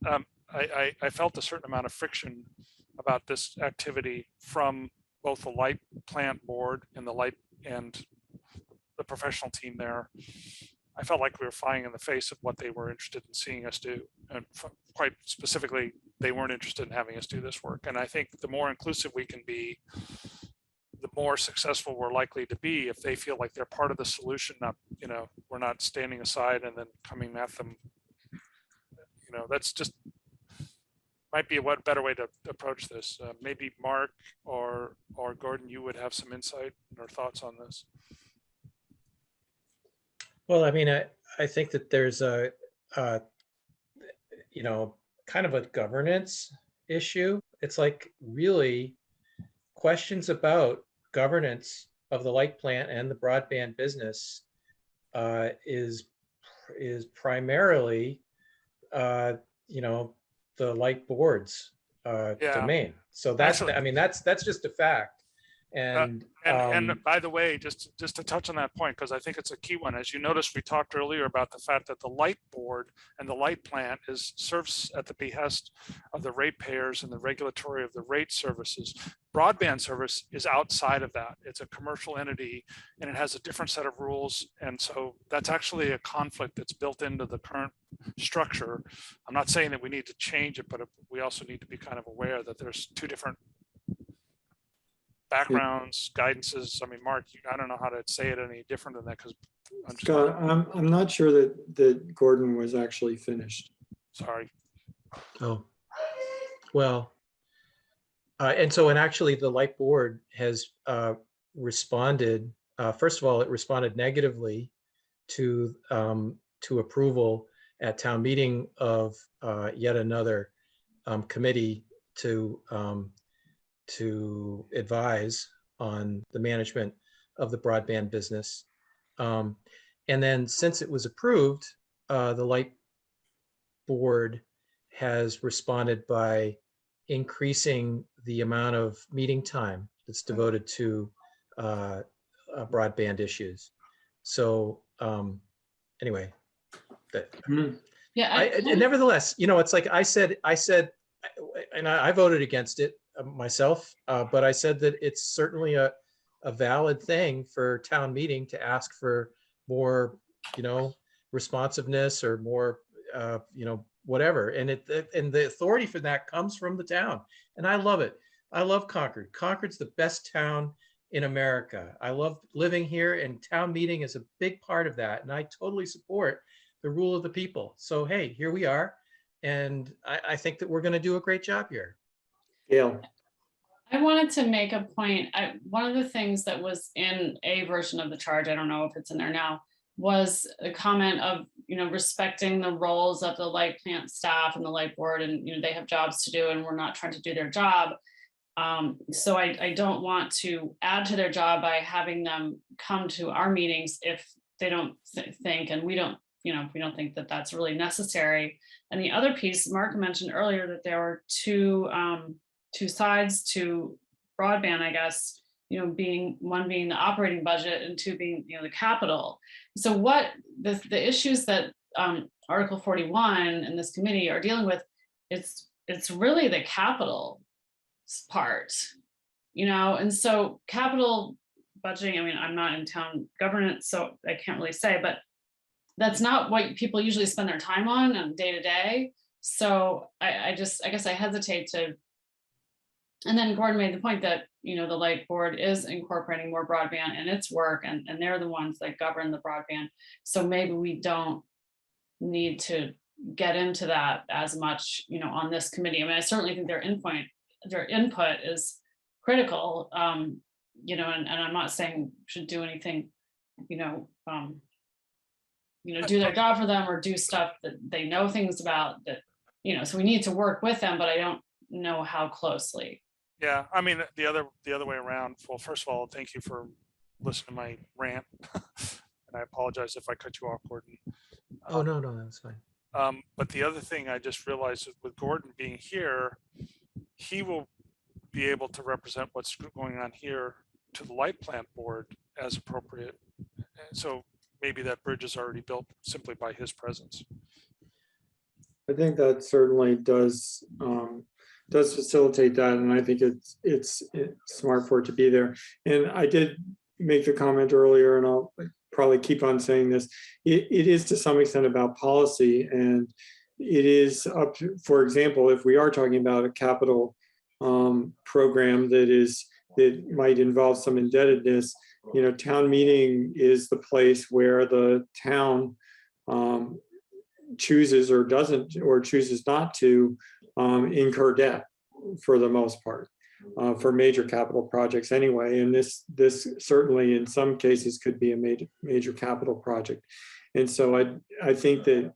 [SPEAKER 6] I felt a certain amount of friction about this activity from both the light plant board and the professional team there. I felt like we were flying in the face of what they were interested in seeing us do. And quite specifically, they weren't interested in having us do this work. And I think the more inclusive we can be, the more successful we're likely to be if they feel like they're part of the solution, not, you know, we're not standing aside and then coming at them. You know, that's just, might be a better way to approach this. Maybe Mark or Gordon, you would have some insight or thoughts on this.
[SPEAKER 3] Well, I mean, I think that there's you know, kind of a governance issue. It's like really questions about governance of the light plant and the broadband business is primarily, you know, the light board's domain. So that's, I mean, that's just a fact. And
[SPEAKER 6] by the way, just to touch on that point, because I think it's a key one. As you noticed, we talked earlier about the fact that the light board and the light plant serves at the behest of the ratepayers and the regulatory of the rate services. Broadband service is outside of that. It's a commercial entity and it has a different set of rules. And so that's actually a conflict that's built into the current structure. I'm not saying that we need to change it, but we also need to be kind of aware that there's two different backgrounds, guidances. I mean, Mark, I don't know how to say it any different than that because
[SPEAKER 1] I'm not sure that Gordon was actually finished.
[SPEAKER 6] Sorry.
[SPEAKER 3] Oh, well, and actually the light board has responded. First of all, it responded negatively to approval at town meeting of yet another committee to advise on the management of the broadband business. And then since it was approved, the light board has responded by increasing the amount of meeting time that's devoted to broadband issues. So anyway,
[SPEAKER 5] Yeah.
[SPEAKER 3] Nevertheless, you know, it's like I said, and I voted against it myself, but I said that it's certainly a valid thing for town meeting to ask for more, you know, responsiveness or more, you know, whatever. And the authority for that comes from the town. And I love it. I love Concord. Concord's the best town in America. I love living here, and town meeting is a big part of that. And I totally support the rule of the people. So, hey, here we are. And I think that we're going to do a great job here.
[SPEAKER 1] Gail.
[SPEAKER 5] I wanted to make a point. One of the things that was in a version of the charge, I don't know if it's in there now, was a comment of, respecting the roles of the light plant staff and the light board, and, they have jobs to do and we're not trying to do their job. So I don't want to add to their job by having them come to our meetings if they don't think, and we don't think that that's really necessary. And the other piece, Mark mentioned earlier that there were two sides to broadband, I guess, being one being the operating budget and two being, the capital. So what the issues that Article 41 and this committee are dealing with, it's really the capital part, and so capital budgeting, I mean, I'm not in town governance, so I can't really say, but that's not what people usually spend their time on day to day. So I guess I hesitate to. And then Gordon made the point that, the light board is incorporating more broadband in its work, and they're the ones that govern the broadband. So maybe we don't need to get into that as much, on this committee. I mean, I certainly think their input is critical, and I'm not saying should do anything, do their job for them or do stuff that they know things about that, so we need to work with them, but I don't know how closely.
[SPEAKER 6] Yeah, I mean, the other way around. Well, first of all, thank you for listening to my rant. And I apologize if I cut you off, Gordon.
[SPEAKER 3] Oh, no, that's fine.
[SPEAKER 6] But the other thing I just realized is with Gordon being here, he will be able to represent what's going on here to the light plant board as appropriate. And so maybe that bridge is already built simply by his presence.
[SPEAKER 1] I think that certainly does facilitate that, and I think it's smart for it to be there. And I did make the comment earlier, and I'll probably keep on saying this. It is to some extent about policy, and it is up to, for example, if we are talking about a capital program that might involve some indebtedness, town meeting is the place where the town chooses or doesn't, or chooses not to incur debt for the most part, for major capital projects anyway. And this certainly in some cases could be a major capital project. And so I think that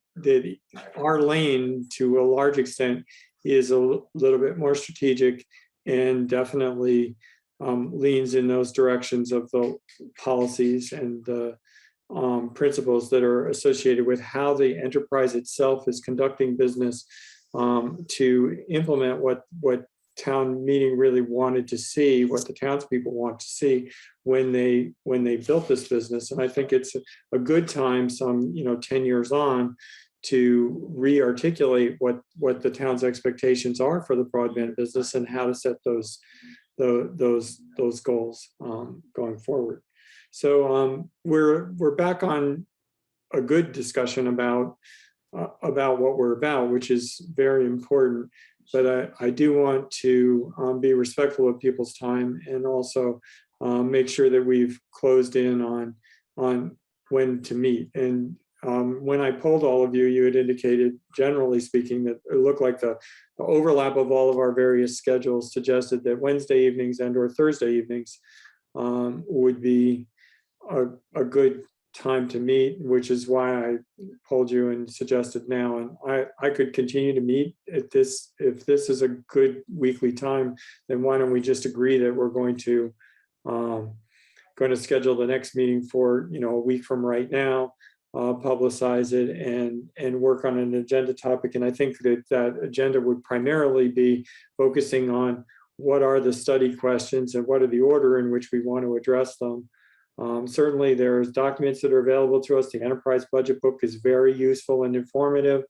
[SPEAKER 1] our lane to a large extent is a little bit more strategic and definitely leans in those directions of the policies and the principles that are associated with how the enterprise itself is conducting business, to implement what town meeting really wanted to see, what the townspeople want to see when they built this business. And I think it's a good time, 10 years on, to re-articulate what the town's expectations are for the broadband business and how to set those goals going forward. So we're back on a good discussion about what we're about, which is very important. But I do want to be respectful of people's time and also make sure that we've closed in on when to meet. And when I polled all of you, you had indicated, generally speaking, that it looked like the overlap of all of our various schedules suggested that Wednesday evenings and/or Thursday evenings would be a good time to meet, which is why I polled you and suggested now. And I could continue to meet at this. If this is a good weekly time, then why don't we just agree that we're going to schedule the next meeting for a week from right now, publicize it, and work on an agenda topic. And I think that agenda would primarily be focusing on what are the study questions and what are the order in which we want to address them. Certainly there's documents that are available to us. The enterprise budget book is very useful and informative.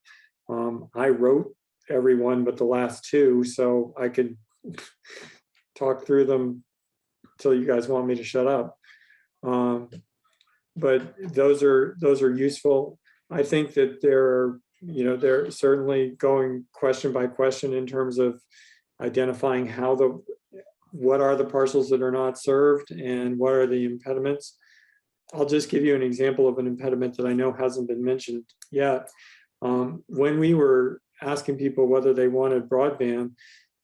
[SPEAKER 1] I wrote every one but the last two, so I could talk through them till you guys want me to shut up. But those are useful. I think that they're certainly going question by question in terms of identifying what are the parcels that are not served and what are the impediments. I'll just give you an example of an impediment that I know hasn't been mentioned yet. When we were asking people whether they wanted broadband,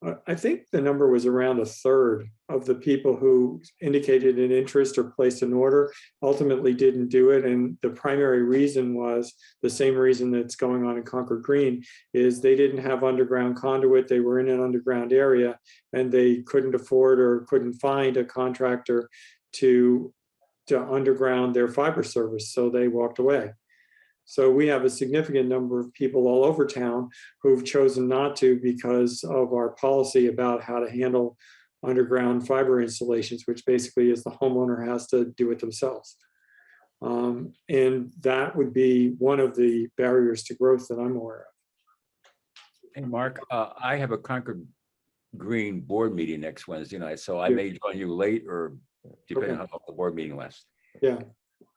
[SPEAKER 1] I think the number was around a third of the people who indicated an interest or placed an order ultimately didn't do it. And the primary reason was the same reason that's going on in Concord Green, is they didn't have underground conduit. They were in an underground area and they couldn't afford or couldn't find a contractor to underground their fiber service. So they walked away. So we have a significant number of people all over town who've chosen not to because of our policy about how to handle underground fiber installations, which basically is the homeowner has to do it themselves. And that would be one of the barriers to growth that I'm aware of.
[SPEAKER 2] Hey, Mark, I have a Concord Green board meeting next Wednesday night, so I
[SPEAKER 1] Yeah.
[SPEAKER 2] may join you late or depending
[SPEAKER 1] Okay.
[SPEAKER 2] on how the board meeting lasts.
[SPEAKER 1] Yeah.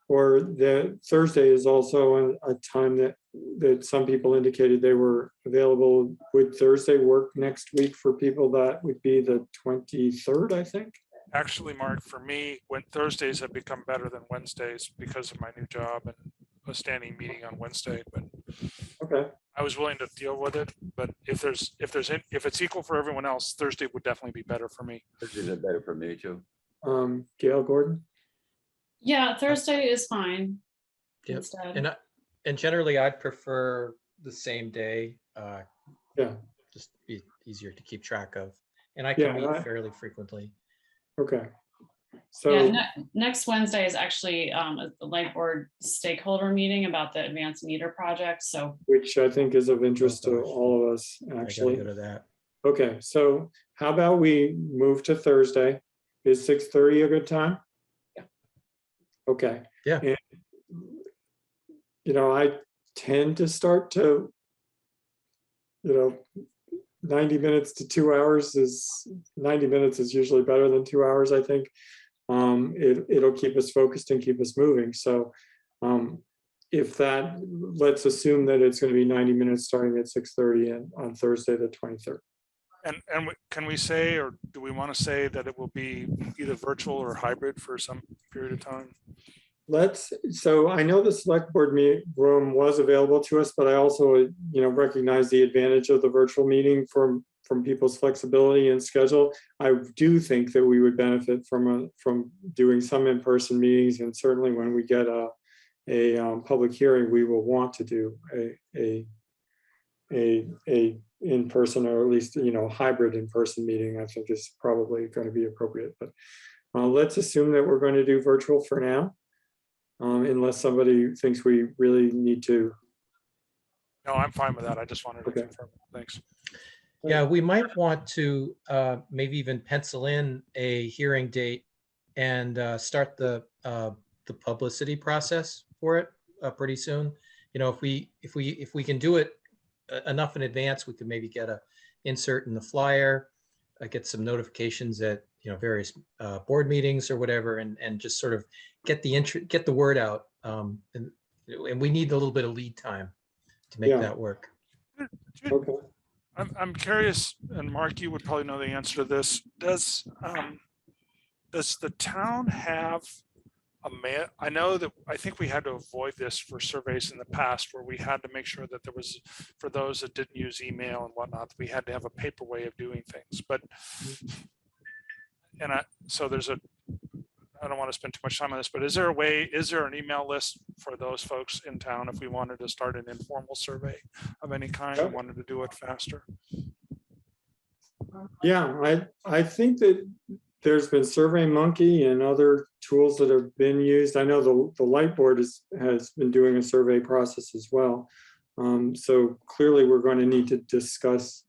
[SPEAKER 1] Or the Thursday is also a time that some people indicated they were available. Would Thursday work next week for people? That would be the 23rd, I think.
[SPEAKER 6] Actually, Mark, for me, when Thursdays have become better than Wednesdays because of my new job and a standing meeting on Wednesday, but
[SPEAKER 1] Okay.
[SPEAKER 6] I was willing to deal with it. But if it's equal for everyone else, Thursday would definitely be better for me.
[SPEAKER 2] Thursdays are better for me too.
[SPEAKER 1] Gail Gordon?
[SPEAKER 5] Yeah, Thursday is fine.
[SPEAKER 3] Yep.
[SPEAKER 5] Instead.
[SPEAKER 3] And generally, I'd prefer the same day.
[SPEAKER 1] Yeah.
[SPEAKER 3] Just be easier to keep track of. And I
[SPEAKER 1] Yeah,
[SPEAKER 3] can meet fairly frequently.
[SPEAKER 1] Okay. So,
[SPEAKER 5] Yeah, next Wednesday is actually the light board stakeholder meeting about the advanced meter project. So
[SPEAKER 1] which I think is of interest to
[SPEAKER 3] gosh.
[SPEAKER 1] all of us,
[SPEAKER 3] I gotta
[SPEAKER 1] actually.
[SPEAKER 3] go to that.
[SPEAKER 1] Okay, so how about we move to Thursday? Is 6:30 a good time?
[SPEAKER 5] Yeah.
[SPEAKER 1] Okay.
[SPEAKER 3] Yeah.
[SPEAKER 1] And, I tend to start to, 90 minutes to 2 hours is 90 minutes is usually better than 2 hours, I think. It'll keep us focused and keep us moving. So if that, let's assume that it's going to be 90 minutes starting at 6:30 and on Thursday, the 23rd.
[SPEAKER 6] And can we say, or do we want to say that it will be either virtual or hybrid for some period of time?
[SPEAKER 1] So I know the select board room was available to us, but I also, recognize the advantage of the virtual meeting from people's flexibility and schedule. I do think that we would benefit from doing some in-person meetings, and certainly when we get a public hearing, we will want to do a in-person, or at least, hybrid in-person meeting. I think is probably going to be appropriate, but let's assume that we're going to do virtual for now. Unless somebody thinks we really need to.
[SPEAKER 6] No, I'm fine with that. I just wanted to
[SPEAKER 1] Okay.
[SPEAKER 6] confirm. Thanks.
[SPEAKER 3] Yeah, we might want to maybe even pencil in a hearing date and start the publicity process for it pretty soon. If we can do it enough in advance, we could maybe get a insert in the flyer, get some notifications at various board meetings or whatever, and just sort of get the word out. And we need a little bit of lead time to make that work.
[SPEAKER 1] Okay.
[SPEAKER 6] I'm curious, and Mark, you would probably know the answer to this. Does the town have a mail? I think we had to avoid this for surveys in the past, where we had to make sure that there was, for those that didn't use email and whatnot, we had to have a paper way of doing things. But so I don't want to spend too much time on this, but is there an email list for those folks in town if we wanted to start an informal survey of any kind and wanted to do it faster?
[SPEAKER 1] Yeah, I think that there's been SurveyMonkey and other tools that have been used. I know the light board has been doing a survey process as well. So clearly we're going to need to discuss,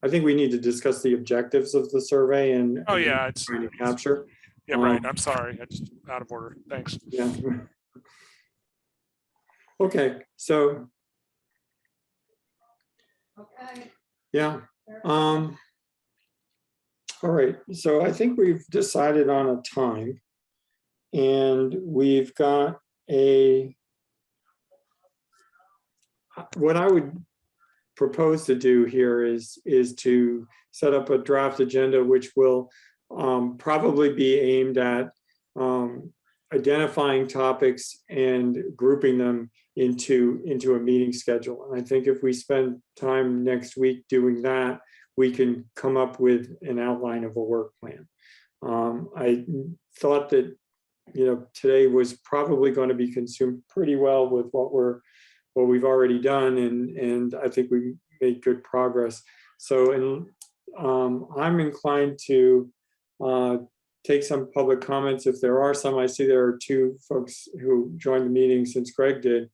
[SPEAKER 1] I think we need to discuss the objectives of the survey and
[SPEAKER 6] It's
[SPEAKER 1] trying to capture.
[SPEAKER 6] Yeah, right. I'm sorry. I just out of order. Thanks.
[SPEAKER 1] Yeah. Okay, so.
[SPEAKER 4] Okay.
[SPEAKER 1] Yeah. All right, so I think we've decided on a time, and we've got what I would propose to do here is to set up a draft agenda, which will probably be aimed at identifying topics and grouping them into a meeting schedule. And I think if we spend time next week doing that, we can come up with an outline of a work plan. I thought that, today was probably going to be consumed pretty well with what we've already done, and I think we made good progress. So, I'm inclined to take some public comments if there are some. I see there are two folks who joined the meeting since Greg did,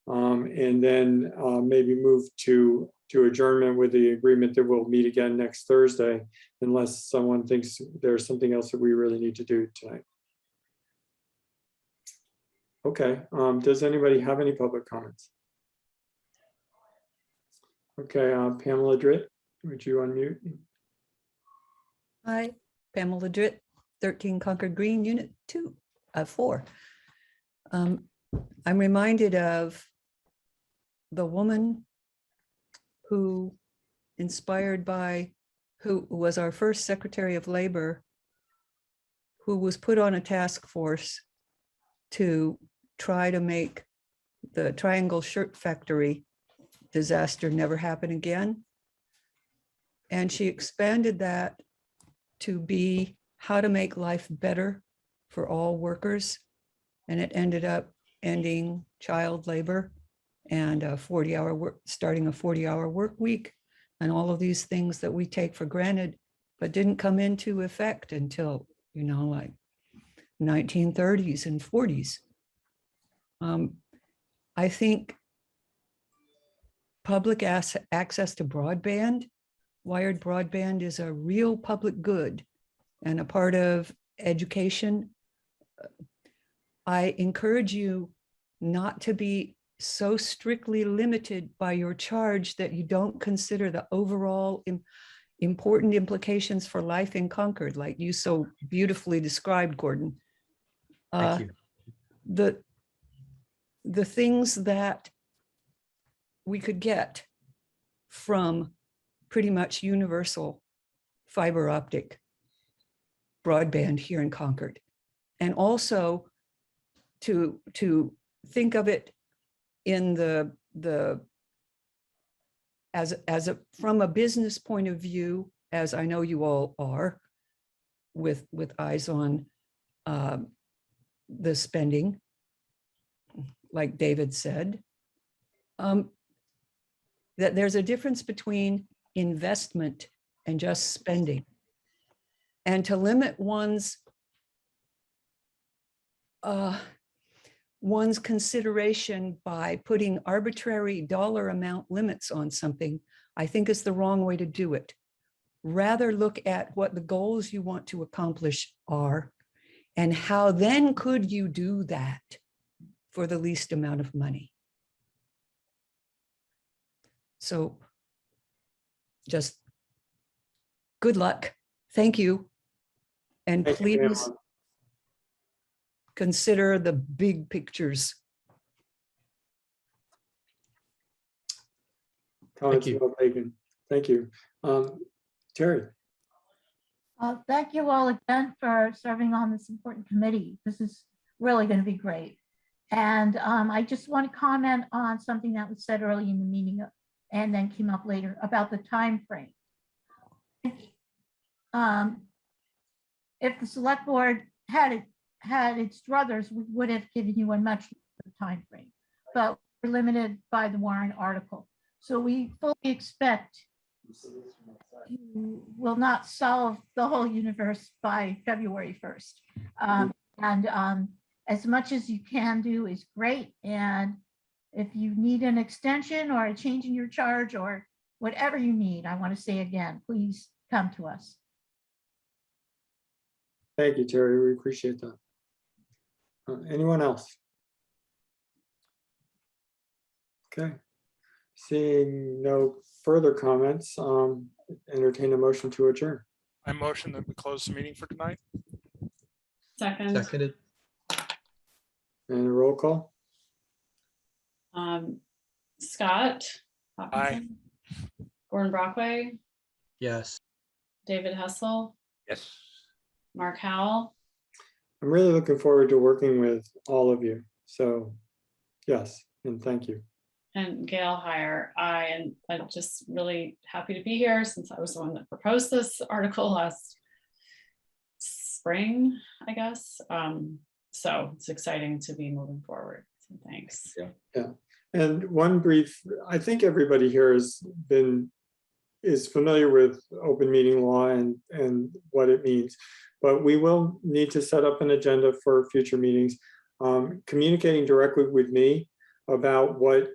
[SPEAKER 1] and then maybe move to adjournment with the agreement that we'll meet again next Thursday, unless someone thinks there's something else that we really need to do tonight. Okay, does anybody have any public comments? Okay, Pamela Dritt, would you unmute?
[SPEAKER 8] Hi, Pamela Dritt, 13 Concord Green, Unit 4. I'm reminded of the woman who was our first Secretary of Labor, who was put on a task force to try to make the Triangle Shirt Factory disaster never happen again. And she expanded that to be how to make life better for all workers. And it ended up ending child labor and starting a 40-hour work week, and all of these things that we take for granted, but didn't come into effect until, like 1930s and 40s. I think public access to broadband, wired broadband, is a real public good and a part of education. I encourage you not to be so strictly limited by your charge that you don't consider the overall important implications for life in Concord, like you so beautifully described, Gordon.
[SPEAKER 3] Thank you.
[SPEAKER 8] The things that we could get from pretty much universal fiber optic broadband here in Concord, and also to think of it in from a business point of view, as I know you all are, with eyes on the spending, like David said, that there's a difference between investment and just spending. And to limit one's consideration by putting arbitrary dollar amount limits on something, I think is the wrong way to do it. Rather look at what the goals you want to accomplish are, and how then could you do that for the least amount of money. So just good luck. Thank you. And
[SPEAKER 1] Thank you,
[SPEAKER 8] please
[SPEAKER 1] Pamela.
[SPEAKER 8] consider the big pictures.
[SPEAKER 1] Comments
[SPEAKER 3] you.
[SPEAKER 1] about Bacon. Thank you. Terry.
[SPEAKER 4] Thank you all again for serving on this important committee. This is really going to be great. And I just want to comment on something that was said early in the meeting and then came up later about the time frame. If the select board had its druthers, we would have given you a much longer time frame, but we're limited by the Warren article. So we fully expect you will not solve the whole universe by February 1st. As much as you can do is great. And if you need an extension or a change in your charge or whatever you need, I want to say again, please come to us.
[SPEAKER 1] Thank you, Terry. We appreciate that. Anyone else? Okay. Seeing no further comments, entertain a motion to adjourn.
[SPEAKER 6] I motion that we close the meeting for tonight.
[SPEAKER 5] Second,
[SPEAKER 3] Seconded.
[SPEAKER 1] And a roll call.
[SPEAKER 5] Scott Hopkinson, Gordon Brockway,
[SPEAKER 3] Yes.
[SPEAKER 5] David Hessel,
[SPEAKER 2] Yes.
[SPEAKER 5] Mark Howell,
[SPEAKER 1] I'm really looking forward to working with all of you. So yes, and thank you.
[SPEAKER 5] and Gail hire. I'm just really happy to be here since I was the one that proposed this article last spring, I guess. So it's exciting to be moving forward. So thanks.
[SPEAKER 1] Yeah. And one brief, I think everybody here is familiar with open meeting law and what it means, but we will need to set up an agenda for future meetings. Communicating directly with me about what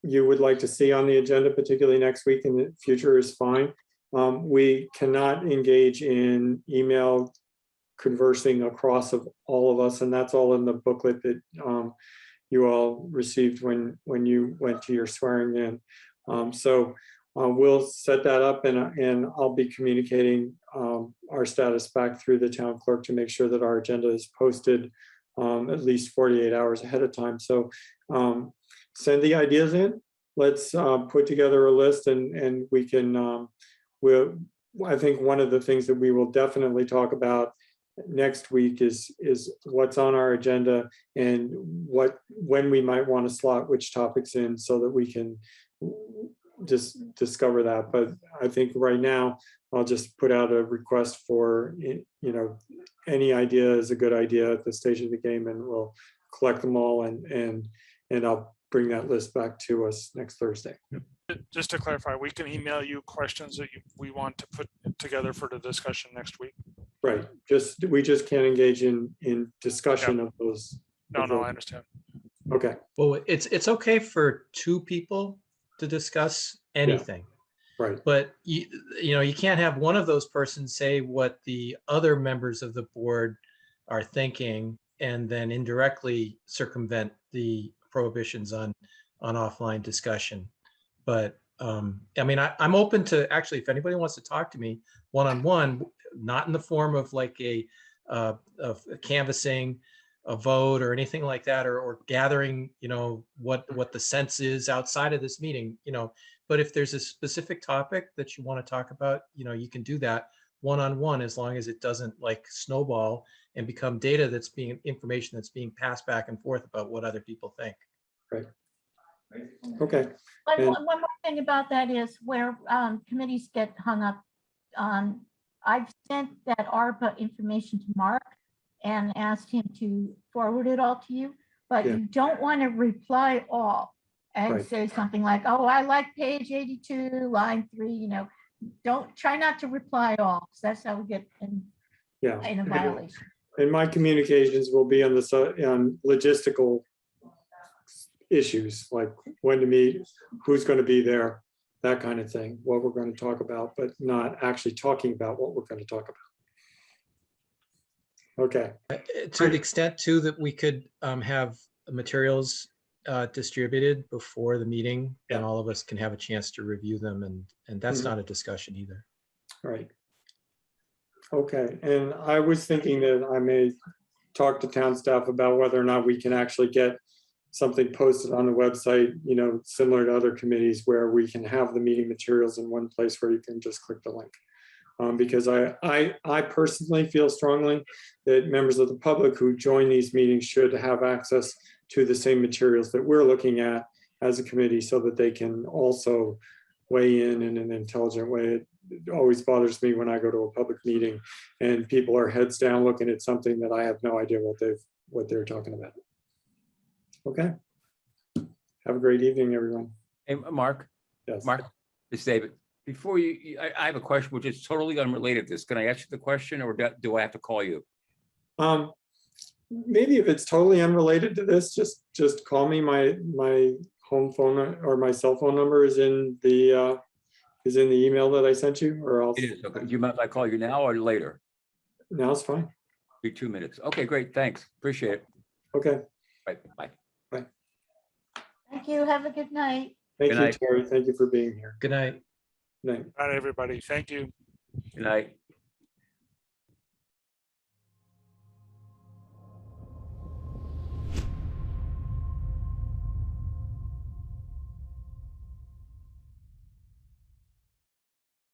[SPEAKER 1] you would like to see on the agenda, particularly next week and the future, is fine. We cannot engage in email conversing across of all of us, and that's all in the booklet that you all received when you went to your swearing in. So we'll set that up, and I'll be communicating our status back through the town clerk to make sure that our agenda is posted at least 48 hours ahead of time. So send the ideas in. Let's put together a list, and we can, I think one of the things that we will definitely talk about next week is what's on our agenda and when we might want to slot which topics in so that we can just discover that. But I think right now I'll just put out a request for, any idea is a good idea at this stage of the game, and we'll collect them all and I'll bring that list back to us next Thursday.
[SPEAKER 6] Just to clarify, we can email you questions that we want to put together for the discussion next week.
[SPEAKER 1] Right. We just can't engage in discussion of those.
[SPEAKER 6] No, I understand.
[SPEAKER 1] Okay.
[SPEAKER 3] Well, it's okay for two people to discuss anything.
[SPEAKER 1] Right.
[SPEAKER 3] But you can't have one of those persons say what the other members of the board are thinking and then indirectly circumvent the prohibitions on offline discussion. But I'm open to, actually, if anybody wants to talk to me one-on-one, not in the form of like of canvassing a vote or anything like that, or gathering, what the sense is outside of this meeting, but if there's a specific topic that you want to talk about, you can do that one-on-one, as long as it doesn't like snowball and become information that's being passed back and forth about what other people think.
[SPEAKER 1] Right. Okay.
[SPEAKER 4] One more thing about that is where committees get hung up on. I've sent that ARPA information to Mark and asked him to forward it all to you, but you don't want to reply all and say something like, oh, I like page 82, line 3, don't try not to reply all, because that's how we get in a violation.
[SPEAKER 1] And my communications will be on on logistical issues, like when to meet, who's going to be there, that kind of thing, what we're going to talk about, but not actually talking about what we're going to talk about. Okay.
[SPEAKER 3] To the extent too that we could have materials distributed before the meeting, and all of us can have a chance to review them, and that's not a discussion either.
[SPEAKER 1] Right. Okay. And I was thinking that I may talk to town staff about whether or not we can actually get something posted on the website, similar to other committees, where we can have the meeting materials in one place where you can just click the link. Because I personally feel strongly that members of the public who join these meetings should have access to the same materials that we're looking at as a committee, so that they can also weigh in an intelligent way. It always bothers me when I go to a public meeting and people are heads down looking at something that I have no idea what they're talking about. Okay. Have a great evening, everyone.
[SPEAKER 2] Hey, Mark.
[SPEAKER 1] Yes.
[SPEAKER 2] Mark, it's David. Before I have a question which is totally unrelated to this. Can I ask you the question, or do I have to call you?
[SPEAKER 1] Maybe if it's totally unrelated to this, just call me. My home phone or my cell phone number is in the email that I sent you, or else.
[SPEAKER 2] It is. Okay. Do you mind if I call you now or later?
[SPEAKER 1] Now it's fine.
[SPEAKER 2] Be 2 minutes. Okay, great. Thanks. Appreciate it.
[SPEAKER 1] Okay.
[SPEAKER 2] Bye.
[SPEAKER 4] Thank you. Have a good night.
[SPEAKER 1] Thank
[SPEAKER 2] Good
[SPEAKER 1] you,
[SPEAKER 2] night.
[SPEAKER 1] Terry. Thank you for being here.
[SPEAKER 3] Good night.
[SPEAKER 1] Good night.
[SPEAKER 6] All right, everybody. Thank you.
[SPEAKER 2] Good night.